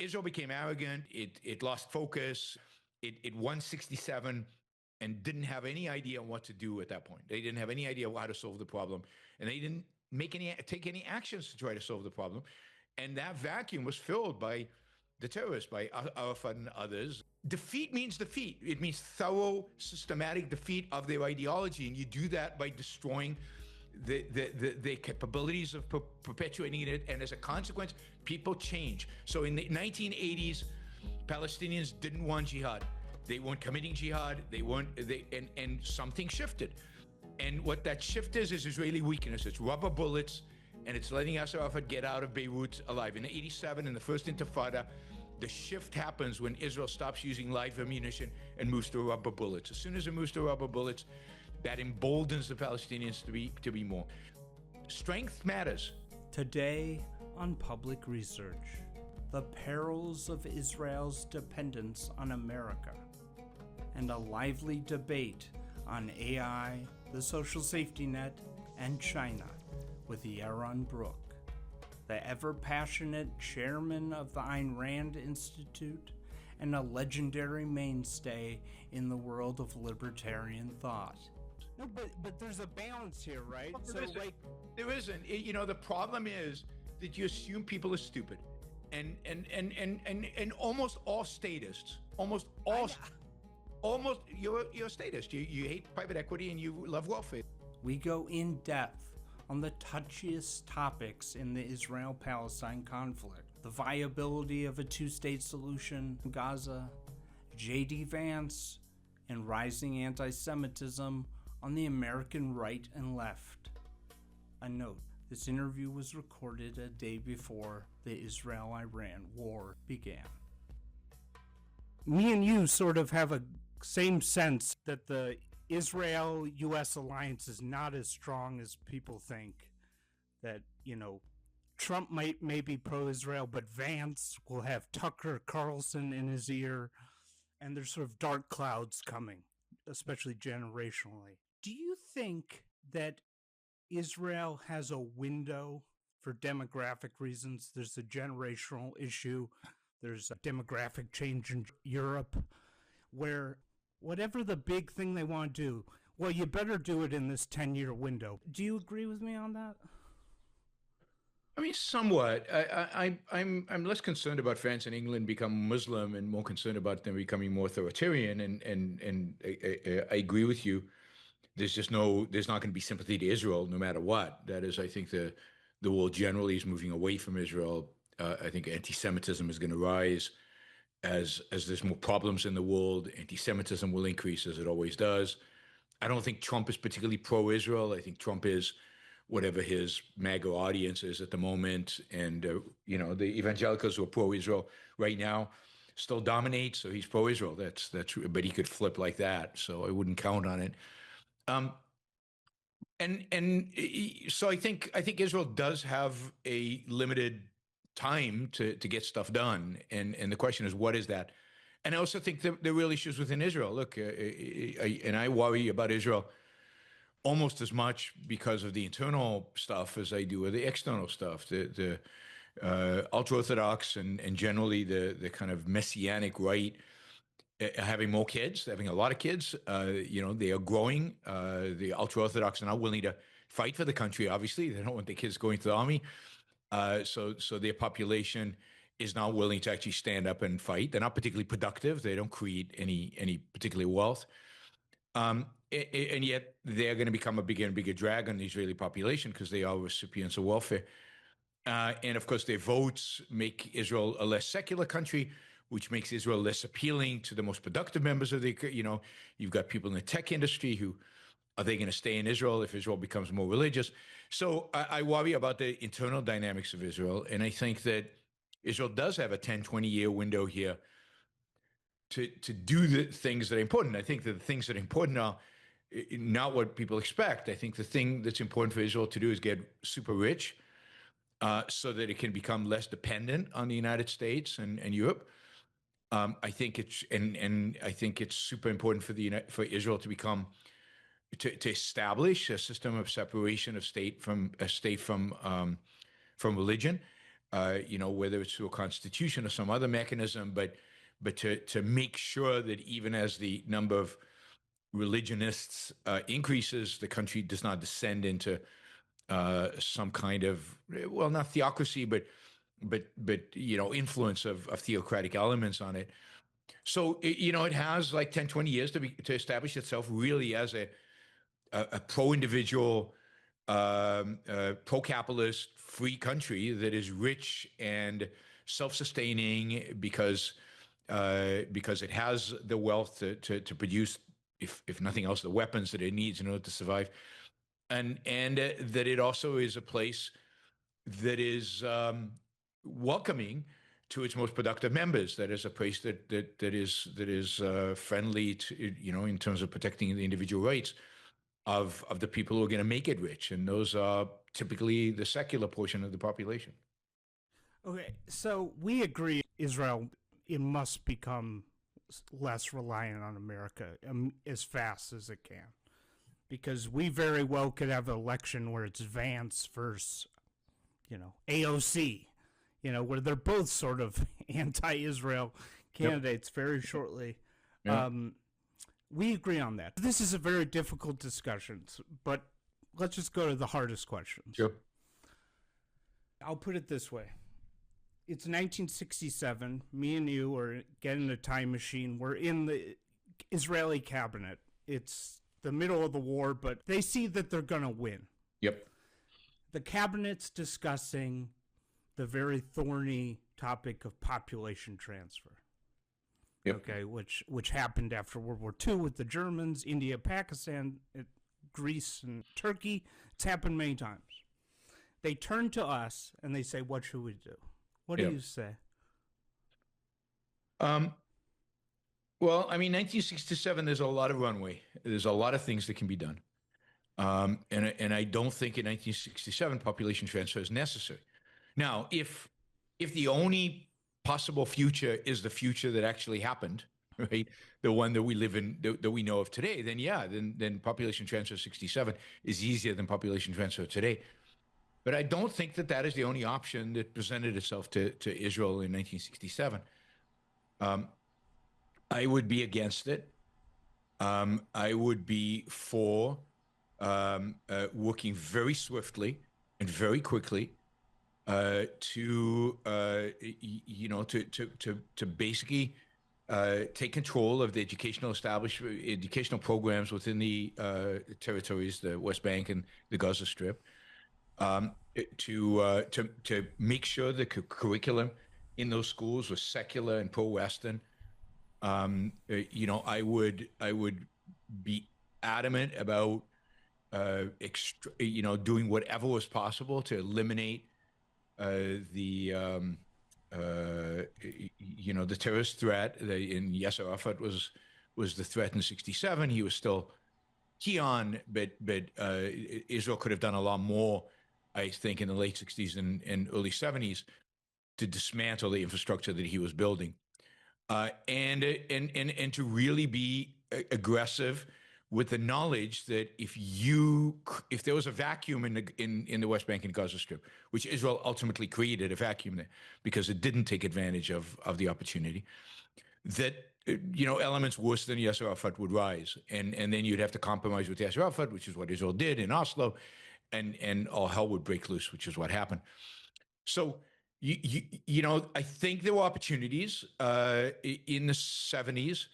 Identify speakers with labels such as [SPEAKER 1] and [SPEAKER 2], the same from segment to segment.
[SPEAKER 1] Israel became arrogant. It lost focus. It won 67 and didn't have any idea what to do at that point. They didn't have any idea how to solve the problem, and they didn't take any actions to try to solve the problem. And that vacuum was filled by the terrorists, by Arafat and others. Defeat means defeat. It means thorough, systematic defeat of their ideology, and you do that by destroying the capabilities of perpetuating it, and as a consequence, people change. So in the 1980s, Palestinians didn't want jihad. They weren't committing jihad. And something shifted. And what that shift is Israeli weakness. It's rubber bullets, and it's letting Yasser Arafat get out of Beirut alive. In '87, in the first Intifada, the shift happens when Israel stops using live ammunition and moves to rubber bullets. As soon as it moves to rubber bullets, that emboldens the Palestinians to be more. Strength matters.
[SPEAKER 2] Today on Public Research, the perils of Israel's dependence on America, and a lively debate on AI, the social safety net, and China with Yaron Brook, the ever-passionate chairman of the Ayn Rand Institute and a legendary mainstay in the world of libertarian thought.
[SPEAKER 3] No, but there's a balance here, right?
[SPEAKER 1] Well, there isn't. The problem is that you assume people are stupid, and almost all statists, you're a statist. You hate private equity and you love welfare.
[SPEAKER 2] We go in depth on the touchiest topics in the Israel-Palestine conflict: the viability of a two-state solution in Gaza, J.D. Vance, and rising anti-Semitism on the American right and left. A note, this interview was recorded a day before the Israel-Iran war began. Me and you sort of have a same sense that the Israel-U.S. alliance is not as strong as people think. That, Trump may be pro-Israel, but Vance will have Tucker Carlson in his ear, and there's sort of dark clouds coming, especially generationally. Do you think that Israel has a window for demographic reasons? There's a generational issue. There's a demographic change in Europe where whatever the big thing they want to do, well, you better do it in this 10-year window. Do you agree with me on that?
[SPEAKER 1] I mean, somewhat. I'm less concerned about France and England becoming Muslim and more concerned about them becoming more authoritarian. And I agree with you. There's not going to be sympathy to Israel no matter what. That is, I think the world generally is moving away from Israel. I think anti-Semitism is going to rise as there's more problems in the world. Anti-Semitism will increase as it always does. I don't think Trump is particularly pro-Israel. I think Trump is whatever his MAGA audience is at the moment. And, the evangelicals who are pro-Israel right now still dominate. So he's pro-Israel. That's true. But he could flip like that. So I wouldn't count on it. So I think Israel does have a limited time to get stuff done. And the question is, what is that? And I also think there are real issues within Israel. Look, I worry about Israel almost as much because of the internal stuff as I do with the external stuff. The ultra-Orthodox and generally the kind of messianic right having more kids, having a lot of kids. They are growing. The ultra-Orthodox are not willing to fight for the country, obviously. They don't want their kids going to the army. So their population is not willing to actually stand up and fight. They're not particularly productive. They don't create any particular wealth. And yet they're going to become a bigger and bigger drag on the Israeli population because they are recipients of welfare. And of course, their votes make Israel a less secular country, which makes Israel less appealing to the most productive members of the, you've got people in the tech industry who, are they going to stay in Israel if Israel becomes more religious? So I worry about the internal dynamics of Israel. And I think that Israel does have a 10, 20-year window here to do the things that are important. I think that the things that are important are not what people expect. I think the thing that's important for Israel to do is get super rich so that it can become less dependent on the United States and Europe. I think it's super important for Israel to become to establish a system of separation of state from religion. whether it's through a constitution or some other mechanism, but to make sure that even as the number of religionists increases, the country does not descend into some kind of, well, not theocracy, but influence of theocratic elements on it. So it has like 10, 20 years to establish itself really as a pro-individual, pro-capitalist, free country that is rich and self-sustaining because it has the wealth to produce, if nothing else, the weapons that it needs in order to survive, and that it also is a place that is welcoming to its most productive members. That is a place that is friendly to, in terms of protecting the individual rights of the people who are going to make it rich, and those are typically the secular portion of the population.
[SPEAKER 2] Okay, so we agree Israel, it must become less reliant on America as fast as it can, because we very well could have an election where it's Vance versus, AOC, where they're both sort of anti-Israel candidates very shortly.
[SPEAKER 1] Yeah.
[SPEAKER 2] We agree on that. This is a very difficult discussion, but let's just go to the hardest questions.
[SPEAKER 1] Sure.
[SPEAKER 2] I'll put it this way. It's 1967. Me and you are getting a time machine. We're in the Israeli cabinet. It's the middle of the war, but they see that they're going to win.
[SPEAKER 1] Yep.
[SPEAKER 2] The cabinet's discussing the very thorny topic of population transfer.
[SPEAKER 1] Yep.
[SPEAKER 2] Okay, which happened after World War II with the Germans, India, Pakistan, Greece, and Turkey. It's happened many times. They turn to us and they say, "What should we do?" What do you say?
[SPEAKER 1] Well, I mean, 1967, there's a lot of runway. There's a lot of things that can be done. And I don't think in 1967 population transfer is necessary. Now, if the only possible future is the future that actually happened, right, the one that we live in, that we know of today, then yeah, then population transfer 67 is easier than population transfer today. But I don't think that is the only option that presented itself to Israel in 1967. I would be against it. I would be for working very swiftly and very quickly to basically take control of the educational programs within the territories, the West Bank and the Gaza Strip, to make sure the curriculum in those schools was secular and pro-Western. I would be adamant about doing whatever was possible to eliminate the terrorist threat. And Yasser Arafat was the threat in 67. He was still key on, but Israel could have done a lot more, I think, in the late 60s and early 70s to dismantle the infrastructure that he was building, and to really be aggressive with the knowledge that if there was a vacuum in the West Bank and Gaza Strip, which Israel ultimately created a vacuum there because it didn't take advantage of the opportunity, that elements worse than Yasser Arafat would rise, and then you'd have to compromise with Yasser Arafat, which is what Israel did in Oslo, and all hell would break loose, which is what happened. So I think there were opportunities in the 70s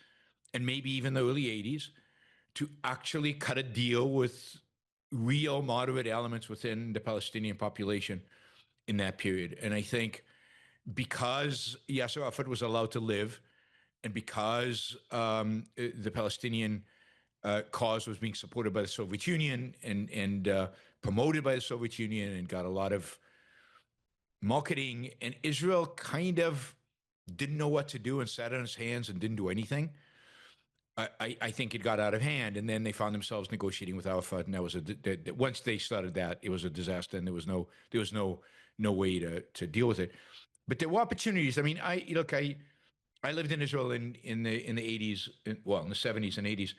[SPEAKER 1] and maybe even the early 80s to actually cut a deal with real moderate elements within the Palestinian population in that period. And I think because Yasser Arafat was allowed to live, and because the Palestinian cause was being supported by the Soviet Union and promoted by the Soviet Union and got a lot of marketing, and Israel kind of didn't know what to do and sat on its hands and didn't do anything, I think it got out of hand, and then they found themselves negotiating with Arafat, and that was once they started that, it was a disaster, and there was no way to deal with it. But there were opportunities. I mean, I lived in Israel in the 80s, in the 70s and 80s,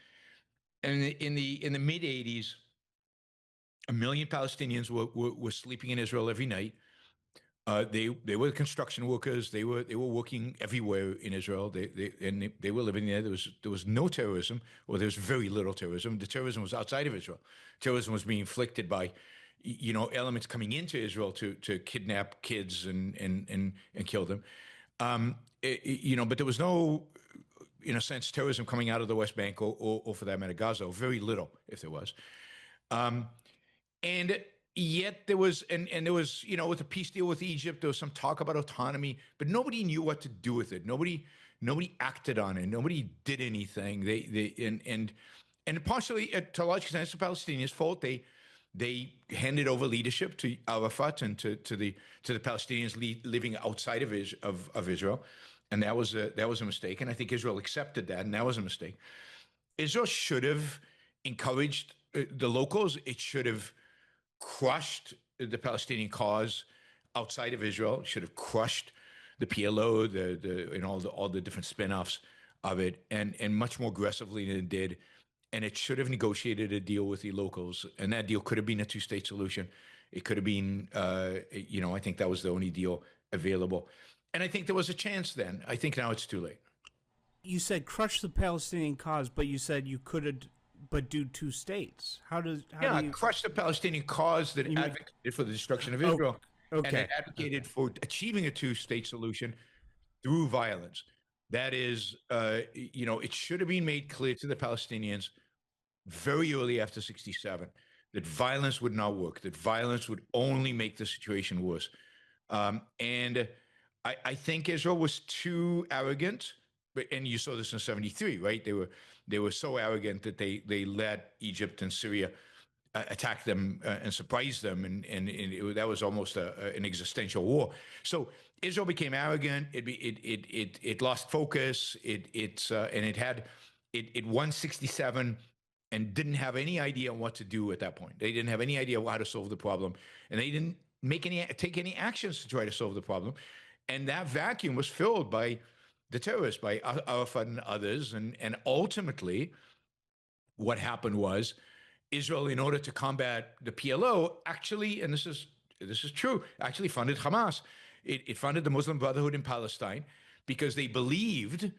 [SPEAKER 1] and in the mid 80s, 1 million Palestinians were sleeping in Israel every night. They were construction workers. They were working everywhere in Israel. They were living there. There was no terrorism, or there was very little terrorism. The terrorism was outside of Israel. Terrorism was being inflicted by, elements coming into Israel to kidnap kids and kill them. But there was no, in a sense, terrorism coming out of the West Bank or for that matter, Gaza, or very little, if there was. And yet there was, and there was, with the peace deal with Egypt, there was some talk about autonomy, but nobody knew what to do with it. Nobody acted on it. Nobody did anything. And partially, to a large extent, it's the Palestinians' fault. They handed over leadership to Arafat and to the Palestinians living outside of Israel, and that was a mistake. And I think Israel accepted that, and that was a mistake. Israel should have encouraged the locals. It should have crushed the Palestinian cause outside of Israel. Should have crushed the PLO, and all the different spin-offs of it, and much more aggressively than it did. And it should have negotiated a deal with the locals, and that deal could have been a two-state solution. It could have been, I think that was the only deal available, and I think there was a chance then. I think now it's too late.
[SPEAKER 2] You said crush the Palestinian cause, but you said you could have, but do two states. How do you
[SPEAKER 1] crush the Palestinian cause that advocated for the destruction of Israel, and that advocated for achieving a two-state solution through violence? That is, it should have been made clear to the Palestinians very early after 1967 that violence would not work, that violence would only make the situation worse. And I think Israel was too arrogant, and you saw this in 1973, right? They were so arrogant that they let Egypt and Syria attack them and surprise them, and that was almost an existential war. So Israel became arrogant. It lost focus. It won 1967 and didn't have any idea what to do at that point. They didn't have any idea how to solve the problem, and they didn't take any actions to try to solve the problem. And that vacuum was filled by the terrorists, by Arafat and others, and ultimately, what happened was Israel, in order to combat the PLO, actually, and this is true, actually funded Hamas. It funded the Muslim Brotherhood in Palestine because they believed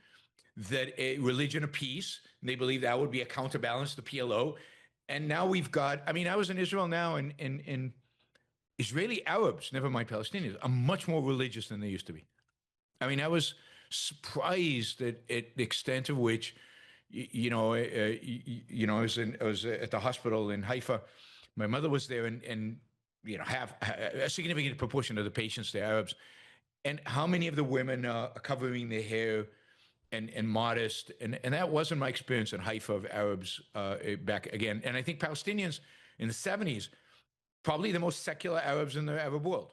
[SPEAKER 1] that a religion of peace, and they believed that would be a counterbalance to the PLO. And now we've got, I was in Israel now, and Israeli Arabs, never mind Palestinians, are much more religious than they used to be. I was surprised at the extent of which, I was at the hospital in Haifa. My mother was there, and have a significant proportion of the patients, the Arabs, and how many of the women are covering their hair and modest, and that wasn't my experience in Haifa of Arabs back again. And I think Palestinians in the 1970s, probably the most secular Arabs in the Arab world.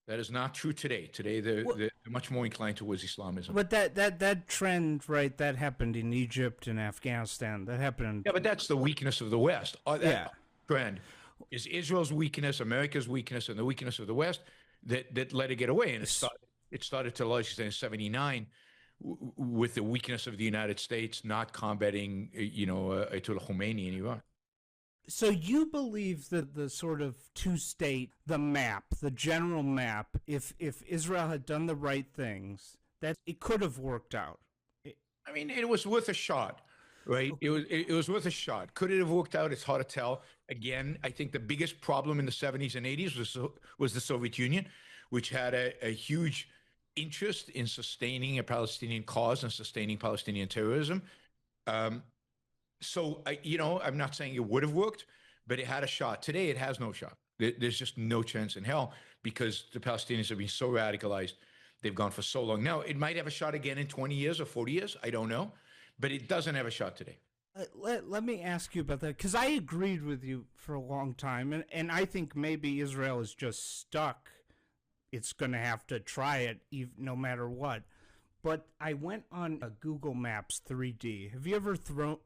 [SPEAKER 1] That is not true today. Today, they're much more inclined towards Islamism.
[SPEAKER 2] But that trend, right, that happened in Egypt and Afghanistan. That happened.
[SPEAKER 1] Yeah, but that's the weakness of the West. That trend is Israel's weakness, America's weakness, and the weakness of the West that let it get away. And it started to a large extent in 1979 with the weakness of the United States not combating, Ayatollah Khomeini in Iran.
[SPEAKER 2] So you believe that the sort of two-state, the map, the general map, if Israel had done the right things, that it could have worked out?
[SPEAKER 1] It was worth a shot, right? Okay. It was worth a shot. Could it have worked out? It's hard to tell. Again, I think the biggest problem in the 1970s and 1980s was the Soviet Union, which had a huge interest in sustaining a Palestinian cause and sustaining Palestinian terrorism. So, I'm not saying it would have worked, but it had a shot. Today, it has no shot. There's just no chance in hell because the Palestinians have been so radicalized. They've gone for so long. Now, it might have a shot again in 20 years or 40 years. I don't know. But it doesn't have a shot today.
[SPEAKER 2] Let me ask you about that, because I agreed with you for a long time. And I think maybe Israel is just stuck. It's going to have to try it no matter what. But I went on Google Maps 3D. Have you ever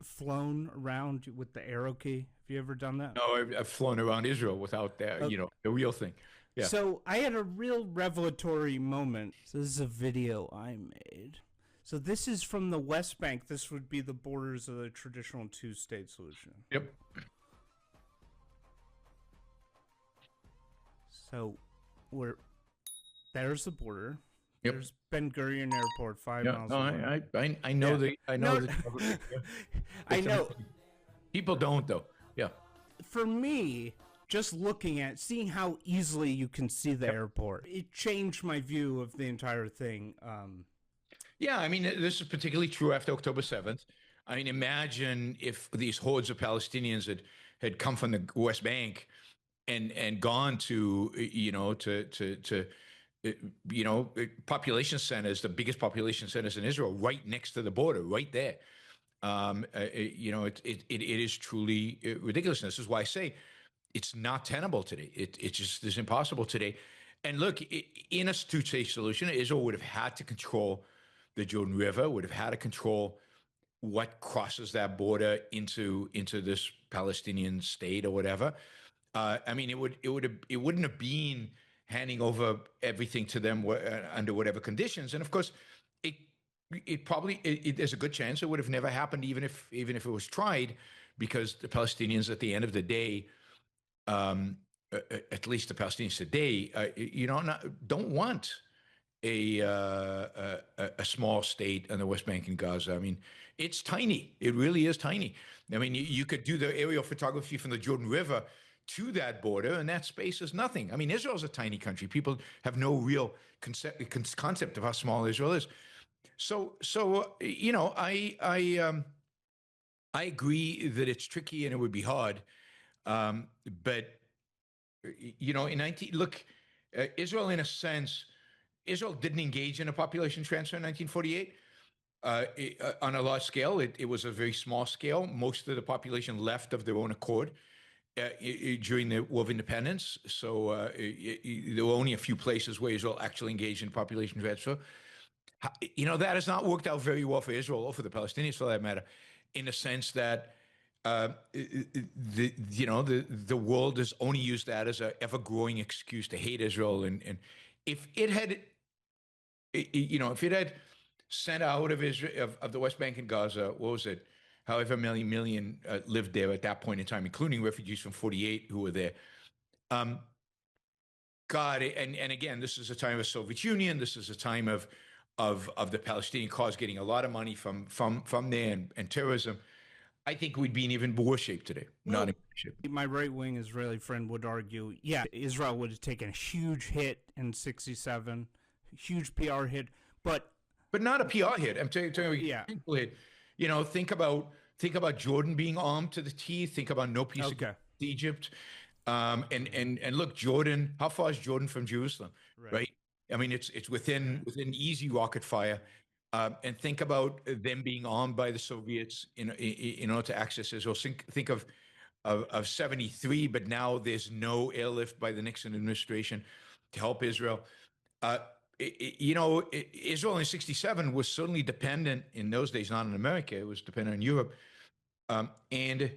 [SPEAKER 2] flown around with the arrow key? Have you ever done that?
[SPEAKER 1] No, I've flown around Israel without that, the real thing. Yeah.
[SPEAKER 2] So I had a real revelatory moment. So this is a video I made. So this is from the West Bank. This would be the borders of the traditional two-state solution.
[SPEAKER 1] Yep.
[SPEAKER 2] So we're there's the border.
[SPEAKER 1] Yep.
[SPEAKER 2] There's Ben Gurion Airport, 5 miles
[SPEAKER 1] No,
[SPEAKER 2] away.
[SPEAKER 1] I know
[SPEAKER 2] Yeah.
[SPEAKER 1] the I know
[SPEAKER 2] No,
[SPEAKER 1] the
[SPEAKER 2] I know.
[SPEAKER 1] people don't though. Yeah.
[SPEAKER 2] For me, just looking at, seeing how easily you can see the airport, it changed my view of the entire thing.
[SPEAKER 1] Yeah, I mean, this is particularly true after October 7th. I mean, imagine if these hordes of Palestinians had come from the West Bank and gone to, uh, population centers, the biggest population centers in Israel, right next to the border, right there. It is truly ridiculous. And this is why I say it's not tenable today. It just is impossible today. And look, in a two-state solution, Israel would have had to control the Jordan River, would have had to control what crosses that border into this Palestinian state or whatever. I mean, it wouldn't have been handing over everything to them under whatever conditions. And of course, it there's a good chance it would have never happened, even if it was tried, because the Palestinians at the end of the day, at least the Palestinians today, don't want a small state in the West Bank and Gaza. I mean, it's tiny. It really is tiny. I mean, you could do the aerial photography from the Jordan River to that border, and that space is nothing. I mean, Israel's a tiny country. People have no real concept of how small Israel is. So I agree that it's tricky and it would be hard, but Israel, in a sense, Israel didn't engage in a population transfer in 1948 on a large scale. It was a very small scale. Most of the population left of their own accord during the War of Independence. So there were only a few places where Israel actually engaged in population transfer. That has not worked out very well for Israel or for the Palestinians, for that matter, in the sense that the world has only used that as an ever-growing excuse to hate Israel. And if it had, if it had sent out of Israel, of the West Bank and Gaza, what was it? However many million lived there at that point in time, including refugees from 48 who were there. God, and again, this is a time of the Soviet Union. This is a time of the Palestinian cause getting a lot of money from there and terrorism. I think we'd be in even worse shape today. Not in good shape.
[SPEAKER 2] My right-wing Israeli friend would argue, yeah, Israel would have taken a huge hit in '67, huge PR hit, but
[SPEAKER 1] not a PR hit. I'm telling you,
[SPEAKER 2] yeah.
[SPEAKER 1] hit. Think about Jordan being armed to the teeth. Think about no peace against Egypt. And look, Jordan. How far is Jordan from Jerusalem? Right. I mean, it's within easy rocket fire. And think about them being armed by the Soviets in order to access Israel. Think of 73, but now there's no airlift by the Nixon administration to help Israel. Israel in '67 was certainly dependent in those days, not on America. It was dependent on Europe. And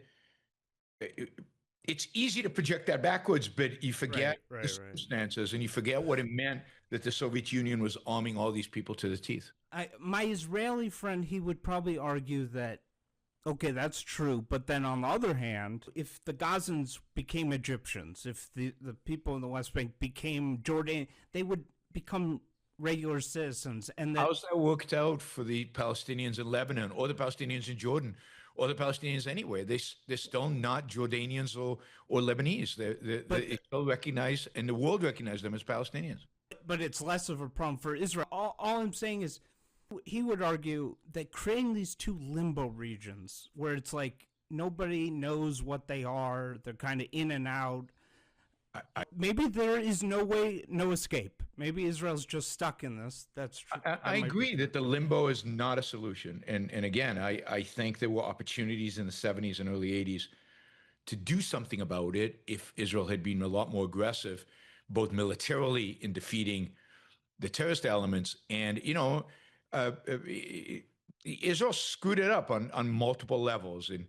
[SPEAKER 1] it's easy to project that backwards, but you forget the circumstances and you forget what it meant that the Soviet Union was arming all these people to the teeth.
[SPEAKER 2] My Israeli friend, he would probably argue that, okay, that's true. But then on the other hand, if the Gazans became Egyptians, if the people in the West Bank became Jordanian, they would become regular citizens. And
[SPEAKER 1] how's that worked out for the Palestinians in Lebanon or the Palestinians in Jordan or the Palestinians anywhere? They're still not Jordanians or Lebanese. They still recognize, and the world recognizes them as Palestinians.
[SPEAKER 2] But it's less of a problem for Israel. All I'm saying is, he would argue that creating these two limbo regions where it's like nobody knows what they are, they're kind of in and out. Maybe there is no escape. Maybe Israel's just stuck in this. That's true.
[SPEAKER 1] I agree that the limbo is not a solution. And again, I think there were opportunities in the 70s and early 80s to do something about it if Israel had been a lot more aggressive, both militarily in defeating the terrorist elements and, Israel screwed it up on multiple levels. In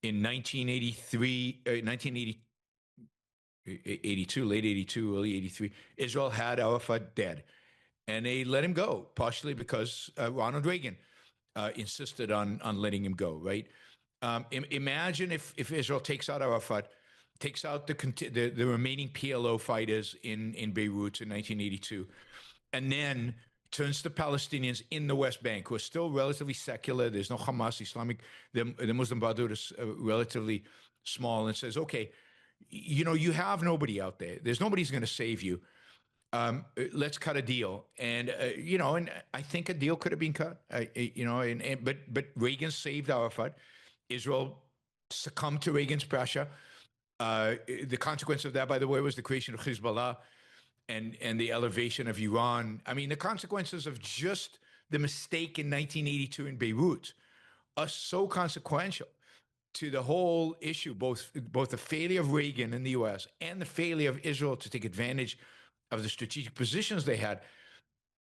[SPEAKER 1] 1983, 1982, late 82, early 83, Israel had Arafat dead. And they let him go, partially because Ronald Reagan insisted on letting him go, right? Imagine if Israel takes out Arafat, takes out the remaining PLO fighters in Beirut in 1982, and then turns to Palestinians in the West Bank, who are still relatively secular. There's no Hamas, Islamic. The Muslim Brotherhood is relatively small, and says, okay, you have nobody out there. There's nobody's going to save you. Let's cut a deal. And, and I think a deal could have been cut, but Reagan saved Arafat. Israel succumbed to Reagan's pressure. The consequence of that, by the way, was the creation of Hezbollah and the elevation of Iran. I mean, the consequences of just the mistake in 1982 in Beirut are so consequential to the whole issue, both the failure of Reagan in the U.S. and the failure of Israel to take advantage of the strategic positions they had.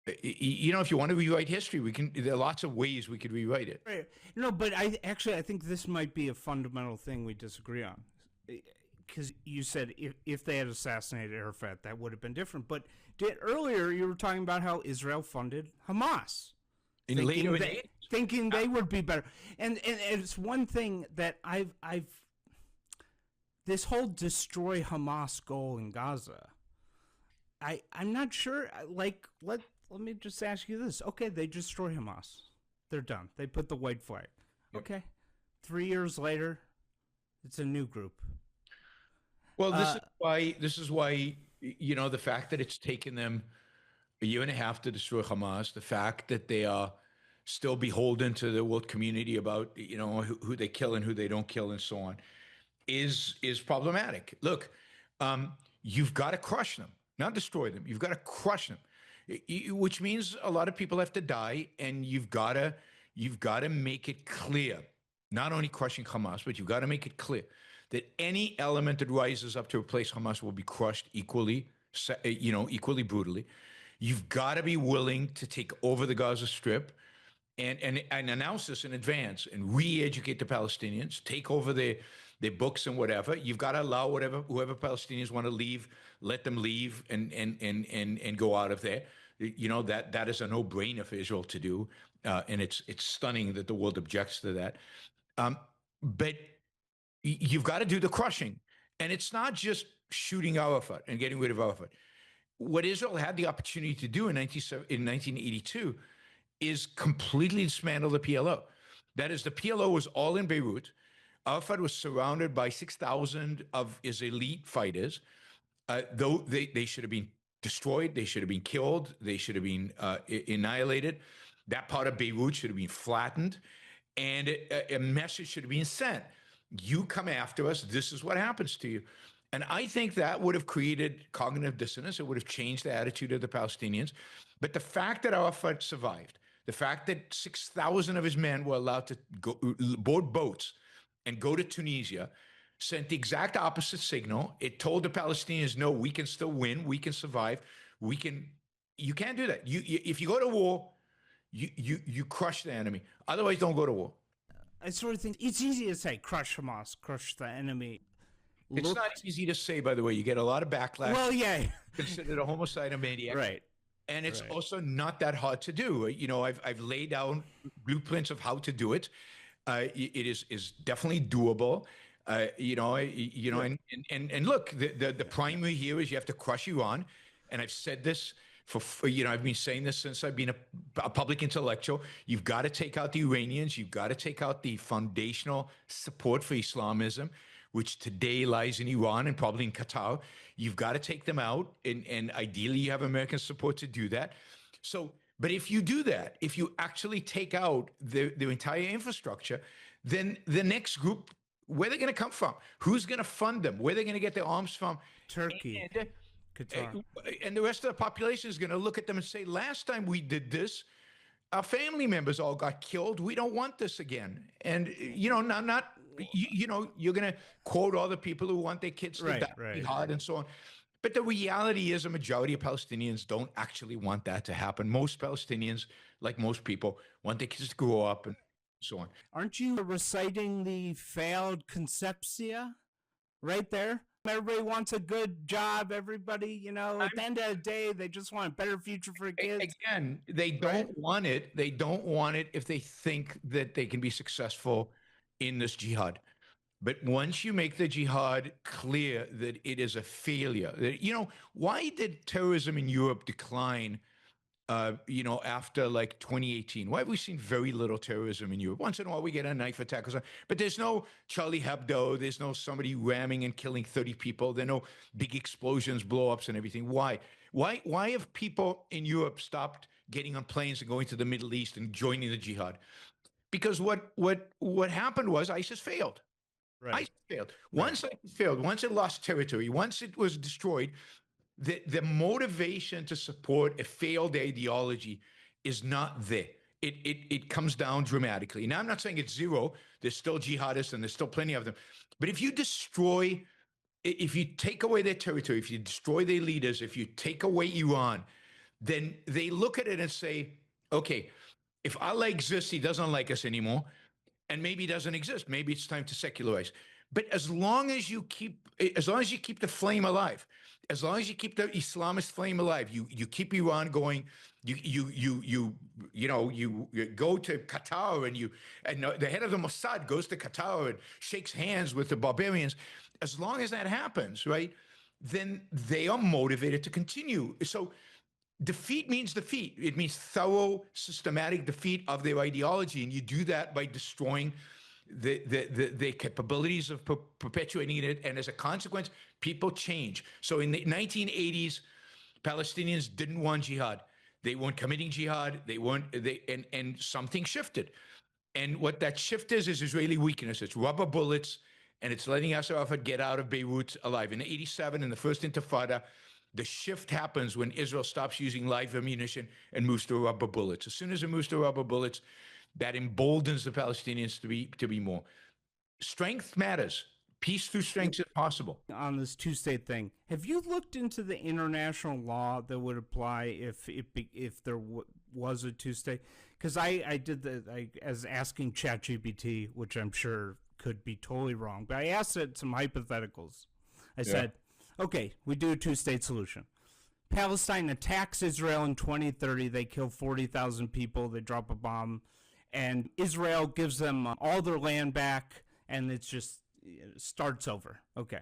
[SPEAKER 1] If you want to rewrite history, there are lots of ways we could rewrite it.
[SPEAKER 2] Right. No, but I think this might be a fundamental thing we disagree on. Because you said if they had assassinated Arafat, that would have been different. But earlier you were talking about how Israel funded Hamas, thinking they would be better. And it's one thing that I've this whole destroy Hamas goal in Gaza. I'm not sure. Like, let me just ask you this. Okay, they destroy Hamas. They're done. They put the white flag.
[SPEAKER 1] Yep.
[SPEAKER 2] Okay. 3 years later, it's a new group.
[SPEAKER 1] Well, this is why the fact that it's taken them a year and a half to destroy Hamas, the fact that they are still beholden to the world community about who they kill and who they don't kill and so on, is problematic. Look, you've got to crush them, not destroy them. You've got to crush them, which means a lot of people have to die, and you've got to make it clear, not only crushing Hamas, but you've got to make it clear that any element that rises up to replace Hamas will be crushed equally brutally. You've got to be willing to take over the Gaza Strip and announce this in advance and re-educate the Palestinians, take over their books and whatever. You've got to allow whoever Palestinians want to leave, let them leave and go out of there. That is a no-brainer for Israel to do, and it's stunning that the world objects to that. But you've got to do the crushing. And it's not just shooting Arafat and getting rid of Arafat. What Israel had the opportunity to do in 1982 is completely dismantle the PLO. That is, the PLO was all in Beirut. Arafat was surrounded by 6,000 of his elite fighters. Though they should have been destroyed, they should have been killed, they should have been annihilated. That part of Beirut should have been flattened, and a message should have been sent. You come after us, this is what happens to you. And I think that would have created cognitive dissonance. It would have changed the attitude of the Palestinians. But the fact that Arafat survived, the fact that 6,000 of his men were allowed to board boats and go to Tunisia, sent the exact opposite signal. It told the Palestinians, no, we can still win, we can survive, you can't do that. If you go to war, you crush the enemy. Otherwise, don't go to war.
[SPEAKER 2] I sort of think it's easy to say crush Hamas, crush the enemy.
[SPEAKER 1] It's not easy to say, by the way. You get a lot of backlash.
[SPEAKER 2] Well, yeah.
[SPEAKER 1] Considered a homicidal maniac.
[SPEAKER 2] Right.
[SPEAKER 1] And it's also not that hard to do. I've laid down blueprints of how to do it. It is definitely doable. And look, the primary here is you have to crush Iran. And I've said this I've been saying this since I've been a public intellectual. You've got to take out the Iranians. You've got to take out the foundational support for Islamism, which today lies in Iran and probably in Qatar. You've got to take them out. And ideally, you have American support to do that. But if you do that, if you actually take out the entire infrastructure, then the next group, where they're going to come from, who's going to fund them, where they're going to get their arms from,
[SPEAKER 2] Turkey, Qatar,
[SPEAKER 1] and the rest of the population is going to look at them and say, "Last time we did this, our family members all got killed. We don't want this again." And you're going to quote all the people who want their kids to die hard and so on. But the reality is a majority of Palestinians don't actually want that to happen. Most Palestinians, like most people, want their kids to grow up and so on.
[SPEAKER 2] Aren't you reciting the failed conceptia right there? Everybody wants a good job. Everybody, at the end of the day, they just want a better future for kids.
[SPEAKER 1] Again, they don't want it. They don't want it if they think that they can be successful in this jihad. But once you make the jihad clear that it is a failure, why did terrorism in Europe decline after like 2018? Why have we seen very little terrorism in Europe? Once in a while, we get a knife attack or something, but there's no Charlie Hebdo. There's no somebody ramming and killing 30 people. There are no big explosions, blow-ups, and everything. Why? Why have people in Europe stopped getting on planes and going to the Middle East and joining the jihad? Because what happened was ISIS failed.
[SPEAKER 2] Right.
[SPEAKER 1] ISIS failed. Once ISIS failed, once it lost territory, once it was destroyed, the motivation to support a failed ideology is not there. It comes down dramatically. Now, I'm not saying it's zero. There's still jihadists and there's still plenty of them. But if you take away their territory, if you destroy their leaders, if you take away Iran, then they look at it and say, okay, if Allah exists, he doesn't like us anymore. And maybe he doesn't exist. Maybe it's time to secularize. But as long as you keep the flame alive, as long as you keep the Islamist flame alive, you keep Iran going. You go to Qatar and the head of the Mossad goes to Qatar and shakes hands with the barbarians. As long as that happens, right, then they are motivated to continue. So defeat means defeat. It means thorough, systematic defeat of their ideology, and you do that by destroying the capabilities of perpetuating it, and as a consequence, people change. So in the 1980s, Palestinians didn't want jihad. They weren't committing jihad. And something shifted. And what that shift is Israeli weakness. It's rubber bullets, and it's letting Yasser Arafat get out of Beirut alive. In '87, in the first Intifada, the shift happens when Israel stops using live ammunition and moves to rubber bullets. As soon as it moves to rubber bullets, that emboldens the Palestinians to be more. Strength matters. Peace through strength is possible.
[SPEAKER 2] On this two-state thing, have you looked into the international law that would apply if there was a two-state? Because I as asking ChatGPT, which I'm sure could be totally wrong, but I asked it some hypotheticals. I said, okay, we do a two-state solution. Palestine attacks Israel in 2030. They kill 40,000 people. They drop a bomb. And Israel gives them all their land back, and it starts over. Okay.